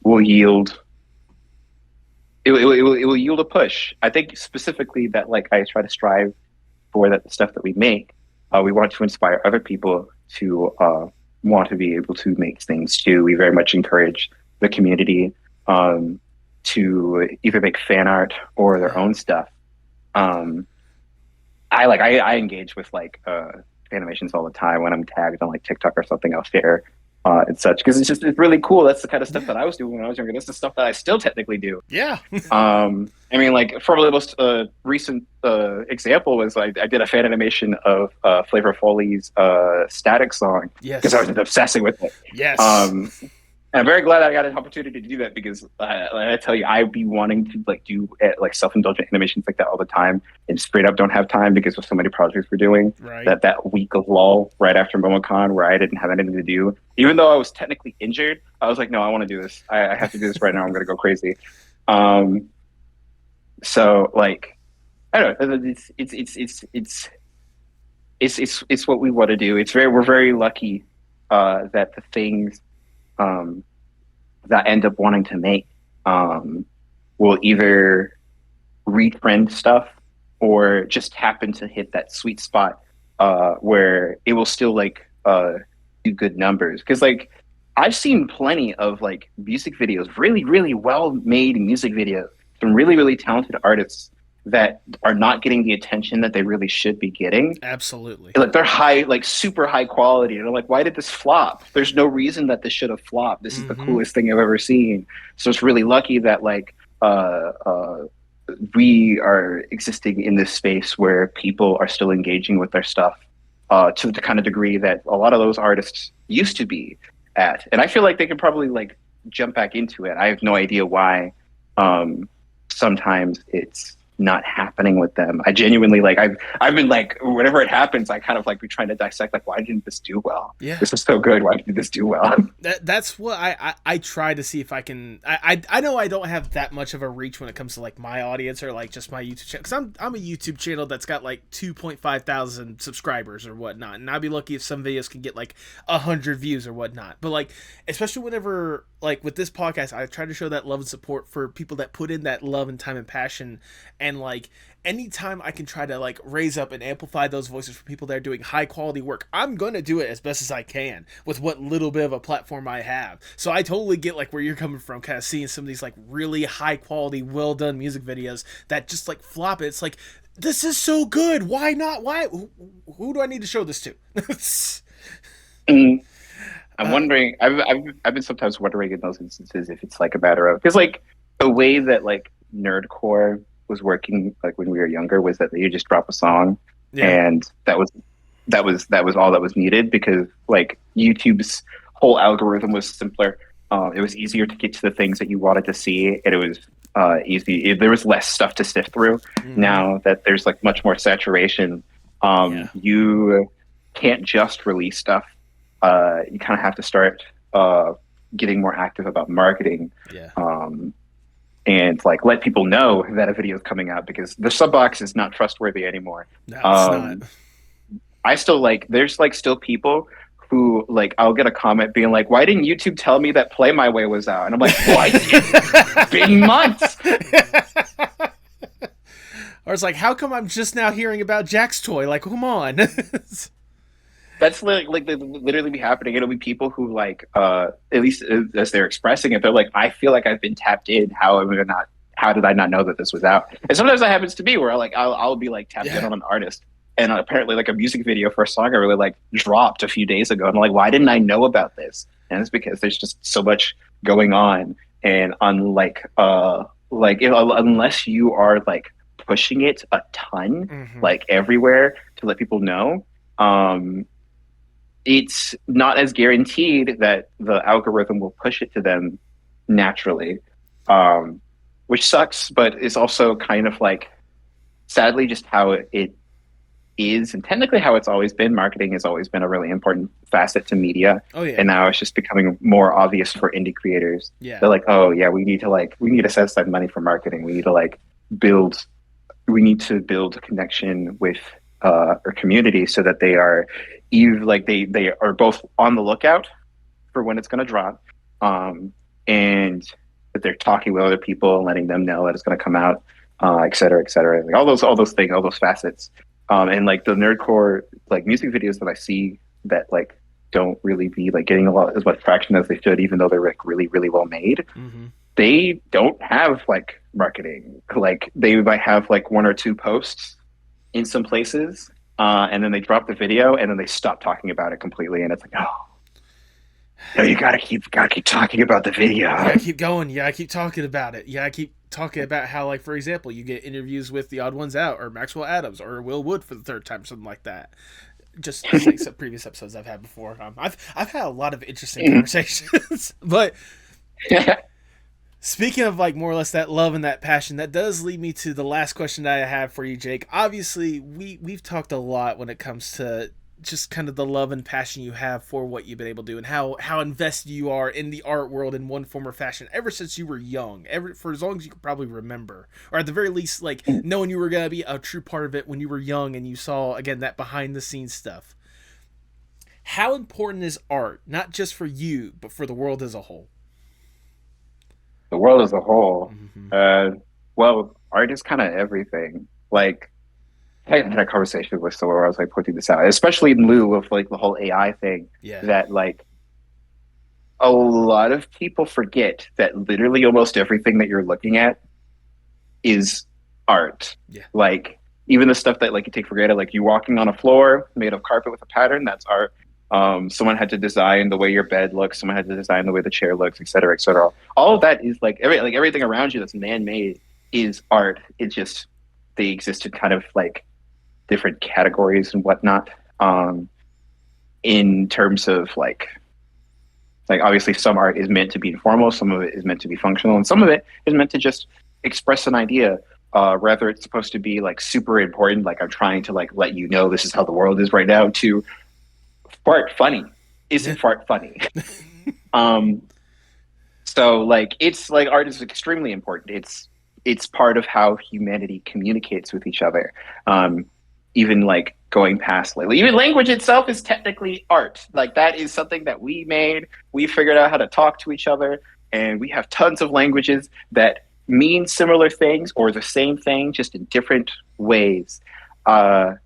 will yield. It will yield a push. I think specifically that like I try to strive for that the stuff that we make, we want to inspire other people to want to be able to make things too. We very much encourage the community to either make fan art or their own stuff. I engage with like animations all the time when I'm tagged on like TikTok or something. I'll share and such because it's really cool. That's the kind of stuff that I was doing when I was younger. That's the stuff that I still technically do. Yeah. I mean, like probably the most recent example was I did a fan animation of Flavor Foley's Static song because I was obsessing with it. Yes. And I'm very glad I got an opportunity to do that because I tell you, I'd be wanting to like do like self-indulgent animations like that all the time, and straight up don't have time because of so many projects we're doing. Right. That week of lull right after MomoCon where I didn't have anything to do, even though I was technically injured, I was like, no, I want to do this. I have to do this right now. I'm going to go crazy. So like, I don't know. It's what we want to do. We're very lucky that the things that end up wanting to make will either retrend stuff or just happen to hit that sweet spot where it will still like do good numbers. Because like I've seen plenty of like music videos, really, really well made music videos from really, really talented artists that are not getting the attention that they really should be getting. Absolutely. Like they're high, like super high quality. And I'm like, why did this flop? There's no reason that this should have flopped. This is the coolest thing I've ever seen. So it's really lucky that like we are existing in this space where people are still engaging with their stuff to the kind of degree that a lot of those artists used to be at. And I feel like they could probably like jump back into it. I have no idea why sometimes it's not happening with them. I genuinely like I've been like whenever it happens I kind of like be trying to dissect like why didn't this do well? Yeah, this is so good. Why did this do well? That's what I try to see if I can. I know I don't have that much of a reach when it comes to like my audience or like just my YouTube channel, because I'm a YouTube channel that's got like 2.5 thousand subscribers or whatnot, and I'd be lucky if some videos can get like 100 views or whatnot. But like especially whenever like with this podcast, I try to show that love and support for people that put in that love and time and passion. And like anytime I can try to like raise up and amplify those voices for people that are doing high quality work, I'm gonna do it as best as I can with what little bit of a platform I have. So I totally get like where you're coming from, kind of seeing some of these like really high quality, well done music videos that just like flop it. It's like, this is so good. Why not? Why? Who do I need to show this to? I'm wondering. I've been sometimes wondering in those instances if it's like a matter of, because like the way that like Nerdcore was working like when we were younger was that you just drop a song and that was all that was needed, because like YouTube's whole algorithm was simpler. It was easier to get to the things that you wanted to see, and it was easy. There was less stuff to sift through. Now that there's like much more saturation, you can't just release stuff. You kind of have to start getting more active about marketing. And like let people know that a video is coming out, because the sub box is not trustworthy anymore. No, it's not. I still like, there's like still people who like, I'll get a comment being like, why didn't YouTube tell me that Play My Way was out? And I'm like, what? It's been months. Or it's like, how come I'm just now hearing about Jack's Toy? Like, come on. That's like literally be happening. It'll be people who like, at least as they're expressing it, they're like, I feel like I've been tapped in. How am I not? How did I not know that this was out? And sometimes that happens to me, where I'll be like tapped in Yeah. on an artist, and apparently like a music video for a song I really like dropped a few days ago, and I'm like, why didn't I know about this? And it's because there's just so much going on, and unlike unless you are like pushing it a ton, Mm-hmm. like everywhere to let people know. It's not as guaranteed that the algorithm will push it to them naturally, which sucks, but it's also kind of like sadly just how it is, and technically how it's always been. Marketing has always been a really important facet to media, Oh yeah. and now it's just becoming more obvious for indie creators. Yeah. They're like, oh yeah, we need to set aside money for marketing. We need to like build build a connection with our community so that they are they are both on the lookout for when it's going to drop, and that they're talking with other people and letting them know that it's going to come out, et cetera, et cetera. Like all those things, all those facets, and like the nerdcore like music videos that I see that like don't really be like getting a lot as much traction as they should, even though they're like really really well made. Mm-hmm. They don't have like marketing. Like they might have like one or two posts in some places, and then they drop the video and then they stop talking about it completely. And it's like, oh, no, you gotta keep talking about the video. You gotta keep going. You gotta keep talking about it. You gotta keep talking about how, like, for example, you get interviews with the Odd Ones Out or Maxwell Adams or Will Wood for the third time, something like that. Just like some previous episodes I've had before. I've had a lot of interesting conversations, but speaking of like more or less that love and that passion, that does lead me to the last question that I have for you, Jake. Obviously, we've talked a lot when it comes to just kind of the love and passion you have for what you've been able to do and how invested you are in the art world in one form or fashion ever since you were young, for as long as you could probably remember, or at the very least like knowing you were going to be a true part of it when you were young and you saw again that behind the scenes stuff. How important is art, not just for you but for the world as a whole? The world as a whole. Mm-hmm. Well, art is kind of everything. Like I had a conversation with someone where I was like pointing this out, especially in lieu of like the whole AI thing, Yeah. that like a lot of people forget that literally almost everything that you're looking at is art. Yeah. Like even the stuff that like you take for granted, like you walking on a floor made of carpet with a pattern, that's art. Someone had to design the way your bed looks. Someone had to design the way the chair looks, et cetera, et cetera. All of that is like everything around you that's man-made is art. It just they exist in kind of like different categories and whatnot. In terms of like obviously some art is meant to be informal, some of it is meant to be functional, and some of it is meant to just express an idea. Rather, it's supposed to be like super important, like I'm trying to like let you know this is how the world is right now. To fart funny, isn't fart funny? So like it's like art is extremely important. It's part of how humanity communicates with each other. Even like going past like even language itself is technically art. Like that is something that we made. We figured out how to talk to each other, and we have tons of languages that mean similar things or the same thing just in different ways. And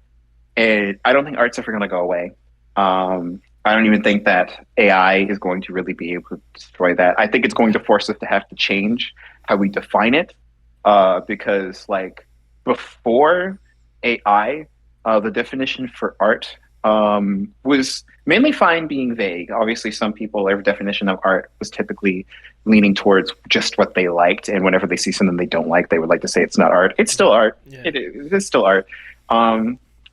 I don't think art's ever going to go away. I don't even think that AI is going to really be able to destroy that. I think it's going to force us to have to change how we define it, because like before AI, the definition for art was mainly fine being vague. Obviously, some people, their definition of art was typically leaning towards just what they liked, and whenever they see something they don't like, they would like to say it's not art. It's still art. Yeah. It is still art.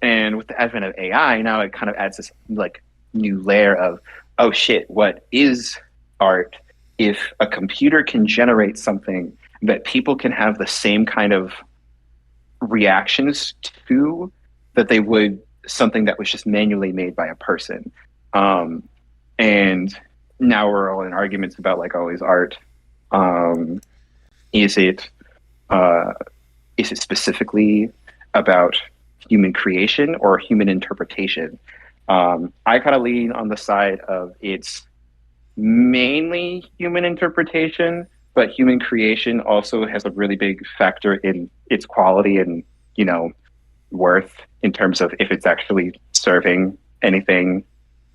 And with the advent of AI, now it kind of adds this like new layer of, oh shit, what is art? If a computer can generate something that people can have the same kind of reactions to that they would something that was just manually made by a person. And now we're all in arguments about like, oh, is art, is it specifically about human creation or human interpretation? I kind of lean on the side of it's mainly human interpretation, but human creation also has a really big factor in its quality and, worth in terms of if it's actually serving anything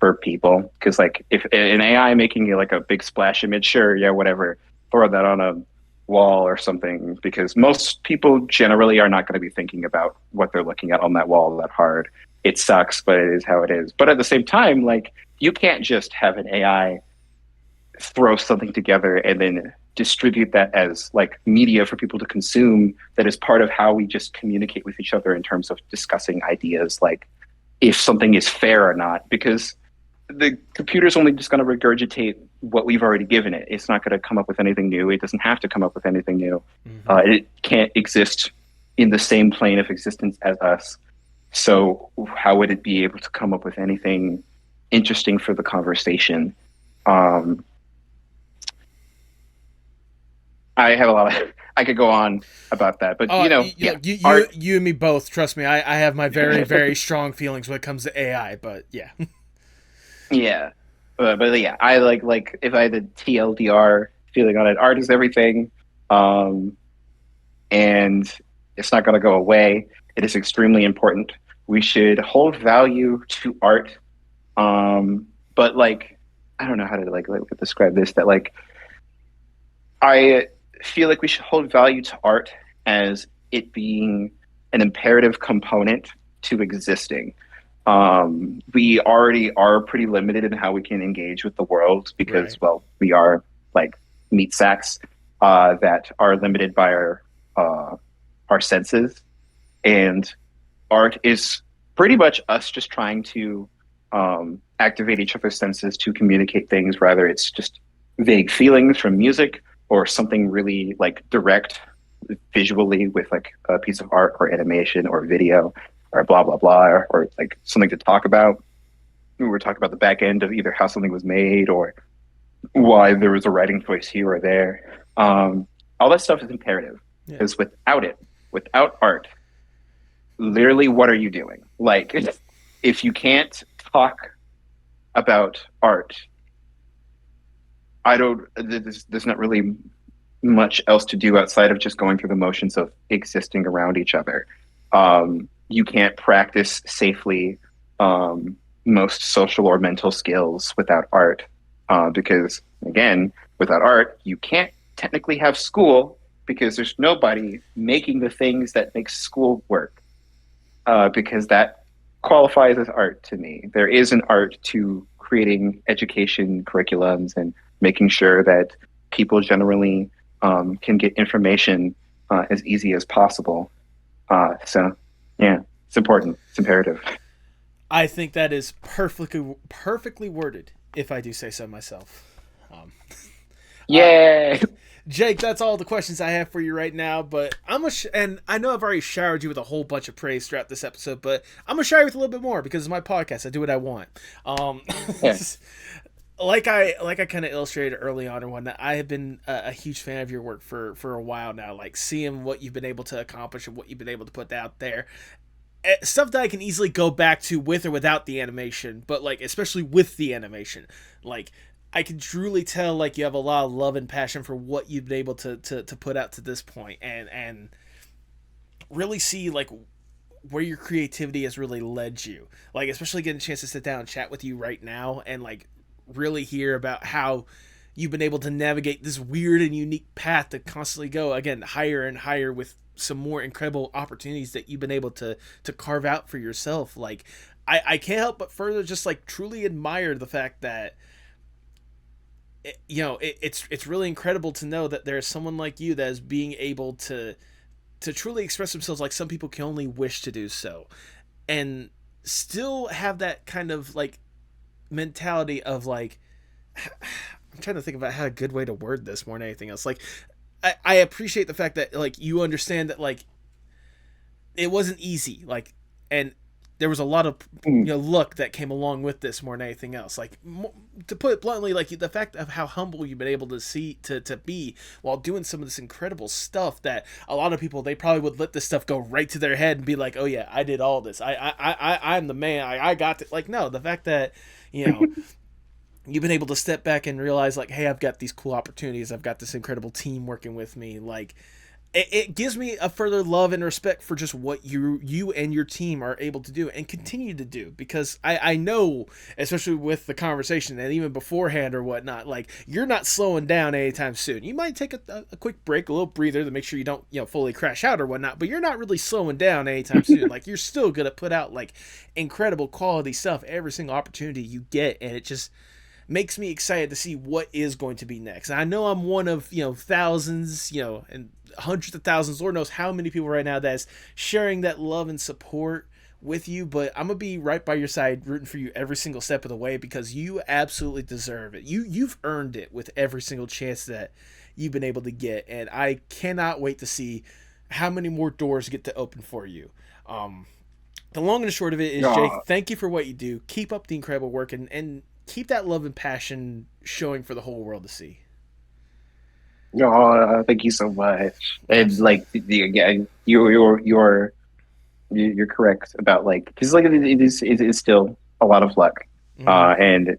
for people. Because like if an AI making you like a big splash image, sure, yeah, whatever, throw that on a wall or something. Because most people generally are not going to be thinking about what they're looking at on that wall that hard. It sucks, but it is how it is. But at the same time, like you can't just have an AI throw something together and then distribute that as like media for people to consume that is part of how we just communicate with each other in terms of discussing ideas like if something is fair or not, because the computer's only just going to regurgitate what we've already given it. It's not going to come up with anything new. It doesn't have to come up with anything new. It can't exist in the same plane of existence as us. So how would it be able to come up with anything interesting for the conversation? I have a lot of, I could go on about that, but you and me both. Trust me, I have my very, very strong feelings when it comes to AI. But yeah, yeah, but yeah, I like if I had the TLDR feeling on it, art is everything, and it's not going to go away. It is extremely important. We should hold value to art, but like I don't know how to like describe this. That like I feel like we should hold value to art as it being an imperative component to existing. We already are pretty limited in how we can engage with the world because, right. well, we are like meat sacks that are limited by our senses, and art is pretty much us just trying to activate each other's senses to communicate things. Rather, it's just vague feelings from music or something really like direct visually with like a piece of art or animation or video or blah, blah, blah, or like something to talk about. We were talking about the back end of either how something was made or why there was a writing choice here or there. All that stuff is imperative because without art, literally what are you doing? Like if you can't talk about art, there's not really much else to do outside of just going through the motions of existing around each other. You can't practice safely most social or mental skills without art, because again, without art, you can't technically have school because there's nobody making the things that make school work, because that qualifies as art to me. There is an art to creating education curriculums and making sure that people generally can get information as easy as possible. So, yeah, it's important. It's imperative. I think that is perfectly worded, if I do say so myself. Yay! Jake, that's all the questions I have for you right now. But and I know I've already showered you with a whole bunch of praise throughout this episode, but I'm gonna shower you with a little bit more because it's my podcast. I do what I want. Yeah. Like I kind of illustrated early on or whatnot, I have been a huge fan of your work for a while now. Like seeing what you've been able to accomplish and what you've been able to put out there, stuff that I can easily go back to with or without the animation, but like especially with the animation, like I can truly tell like you have a lot of love and passion for what you've been able to put out to this point, and really see like where your creativity has really led you. Like especially getting a chance to sit down and chat with you right now and like really hear about how you've been able to navigate this weird and unique path to constantly go again higher and higher with some more incredible opportunities that you've been able to carve out for yourself. Like I can't help but further just like truly admire the fact that it's really incredible to know that there's someone like you that is being able to truly express themselves like some people can only wish to do so, and still have that kind of like mentality of like I'm trying to think about how a good way to word this more than anything else. Like I appreciate the fact that like you understand that like it wasn't easy, like, and there was a lot of luck that came along with this more than anything else. Like to put it bluntly, like the fact of how humble you've been able to see to be while doing some of this incredible stuff that a lot of people, they probably would let this stuff go right to their head and be like, oh yeah, I did all this, I'm the man, I got it. Like no, the fact that you've been able to step back and realize like, hey, I've got these cool opportunities, I've got this incredible team working with me, like it gives me a further love and respect for just what you and your team are able to do and continue to do, because I know, especially with the conversation and even beforehand or whatnot, like you're not slowing down anytime soon. You might take a quick break, a little breather to make sure you don't fully crash out or whatnot, but you're not really slowing down anytime soon. Like you're still gonna put out like incredible quality stuff every single opportunity you get, and it just makes me excited to see what is going to be next. And I know I'm one of thousands, and hundreds of thousands, Lord knows how many people right now that's sharing that love and support with you, but I'm gonna be right by your side rooting for you every single step of the way, because you absolutely deserve it. You've earned it with every single chance that you've been able to get, and I cannot wait to see how many more doors get to open for you. The long and the short of it is, Jake, Oh, thank you for what you do. Keep up the incredible work, and keep that love and passion showing for the whole world to see. oh, thank you so much. And Absolutely. like, again, you're correct about like, because like it is still a lot of luck, Mm-hmm. and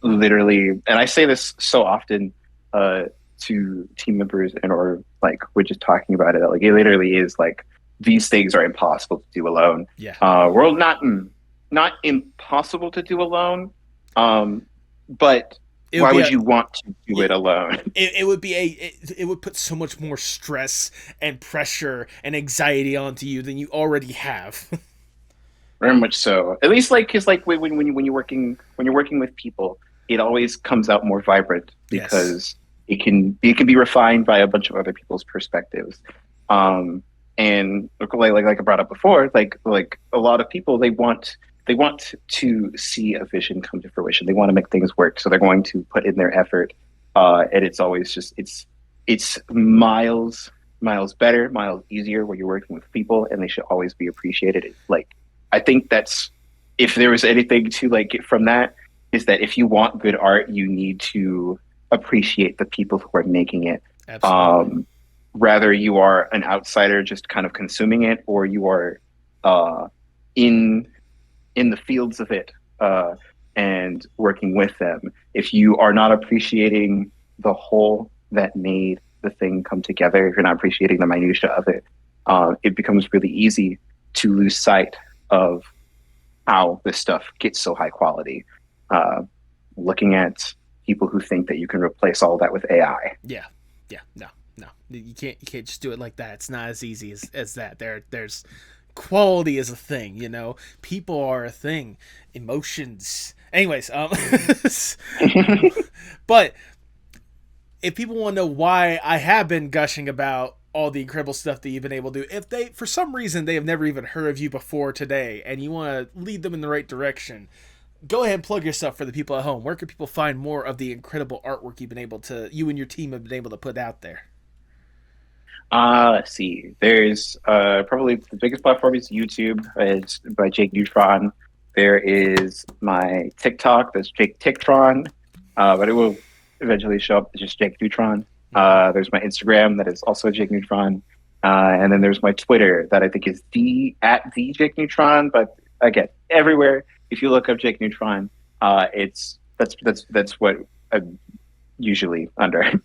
literally, and I say this so often uh to team members, and or like we're just talking about it, like it literally is like these things are impossible to do alone. Yeah. Well, not impossible to do alone, um, but It would why be would a you want to do yeah, it alone? it would be it would put so much more stress and pressure and anxiety onto you than you already have. Very much so. At least like because like when you're working with people, it always comes out more vibrant Yes. because it can be refined by a bunch of other people's perspectives. Um, and like I brought up before, like a lot of people they want to see a vision come to fruition. They want to make things work, so they're going to put in their effort. And it's always just it's miles better, miles easier when you're working with people, and they should always be appreciated. Like I think that's if there was anything to like get from that is that if you want good art, you need to appreciate the people who are making it. Absolutely. Um, Rather you are an outsider just kind of consuming it, or you are uh, in the fields of it and working with them. If you are not appreciating the whole that made the thing come together, if you're not appreciating the minutia of it, it becomes really easy to lose sight of how this stuff gets so high quality. Uh, Looking at people who think that you can replace all that with AI. Yeah. Yeah. No. No. You can't just do it like that. It's not as easy as that. There's quality is a thing, People are a thing. Emotions. Anyways, but if people want to know why I have been gushing about all the incredible stuff that you've been able to do, if they, for some reason, they have never even heard of you before today and you want to lead them in the right direction, go ahead and plug yourself for the people at home. Where can people find more of the incredible artwork you and your team have been able to put out there? Let's see. There's probably the biggest platform is YouTube. It's by Jakeneutron. There is my TikTok. That's Jakeneutron, but it will eventually show up as just Jakeneutron. Mm-hmm. There's my Instagram that is also Jakeneutron, and then there's my Twitter that I think is the Jakeneutron. But again, everywhere if you look up Jakeneutron, it's that's what I'm usually under.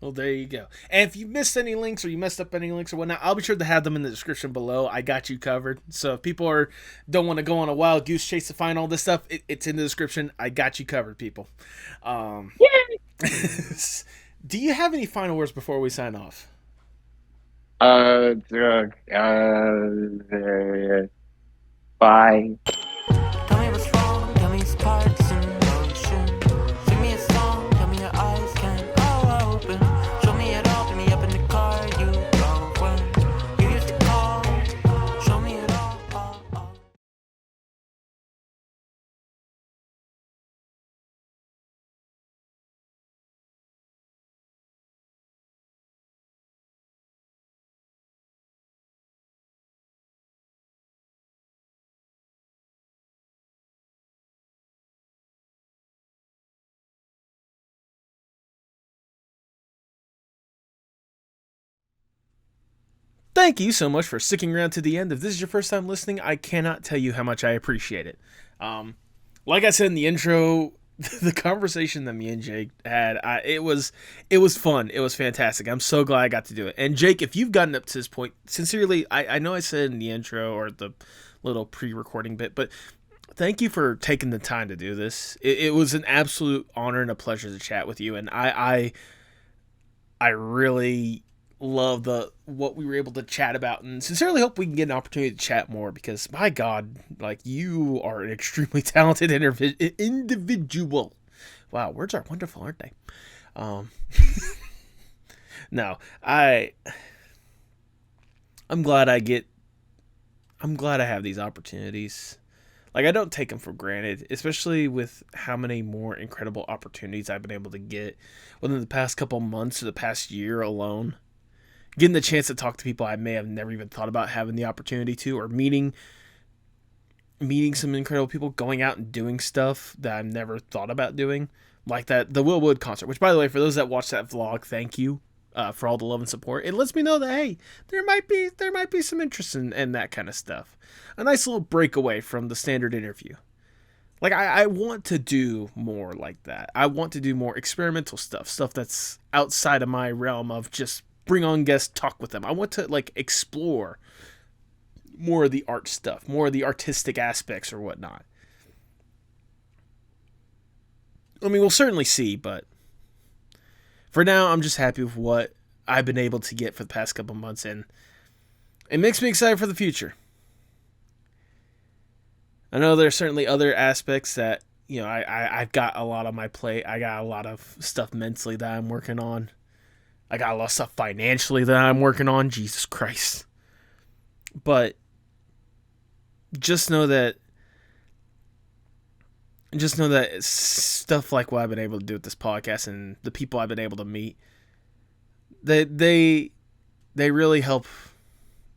Well, there you go. And if you missed any links or you messed up any links or whatnot, I'll be sure to have them in the description below. I got you covered. So if people don't want to go on a wild goose chase to find all this stuff, it's in the description. I got you covered, people. Um, do you have any final words before we sign off? Uh, uh, uh, Bye. Tell me what's wrong, tell me sparks in motion. Sing me a song, tell me your eyes can all open. Show me it all, put me up in the car, you go when you used to call. Show me it all. Thank you so much for sticking around to the end. If this is your first time listening, I cannot tell you how much I appreciate it. Um, like I said in the intro, the conversation that me and Jake had, it was fun. It was fantastic. I'm so glad I got to do it. And Jake, if you've gotten up to this point, sincerely, I know I said in the intro or the little pre-recording bit, but thank you for taking the time to do this. It was an absolute honor and a pleasure to chat with you, and I really love what we were able to chat about, and sincerely hope we can get an opportunity to chat more, because my God, like, you are an extremely talented individual. Wow, words are wonderful, aren't they? No, I'm glad I have these opportunities. Like, I don't take them for granted, especially with how many more incredible opportunities I've been able to get within the past couple months or the past year alone. Getting the chance to talk to people I may have never even thought about having the opportunity to, or meeting some incredible people, going out and doing stuff that I've never thought about doing, like the Will Wood concert. Which, by the way, for those that watched that vlog, thank you for all the love and support. It lets me know that, hey, there might be some interest in that kind of stuff. A nice little breakaway from the standard interview. Like, I want to do more like that. I want to do more experimental stuff that's outside of my realm of just bring on guests, talk with them. I want to, like, explore more of the art stuff, more of the artistic aspects or whatnot. I mean, we'll certainly see, but for now, I'm just happy with what I've been able to get for the past couple months, and it makes me excited for the future. I know there's certainly other aspects that, you know, I've got a lot on my plate. I got a lot of stuff mentally that I'm working on. I got a lot of stuff financially that I'm working on. Jesus Christ. But just know that stuff like what I've been able to do with this podcast and the people I've been able to meet, they really help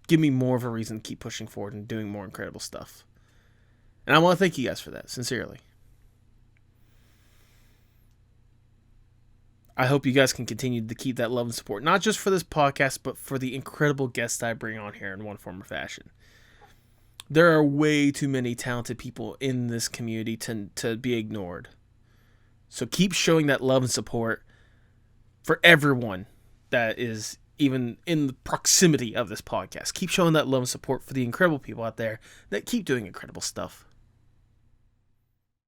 give me more of a reason to keep pushing forward and doing more incredible stuff. And I want to thank you guys for that, sincerely. I hope you guys can continue to keep that love and support, not just for this podcast, but for the incredible guests I bring on here in one form or fashion. There are way too many talented people in this community to be ignored. So keep showing that love and support for everyone that is even in the proximity of this podcast. Keep showing that love and support for the incredible people out there that keep doing incredible stuff.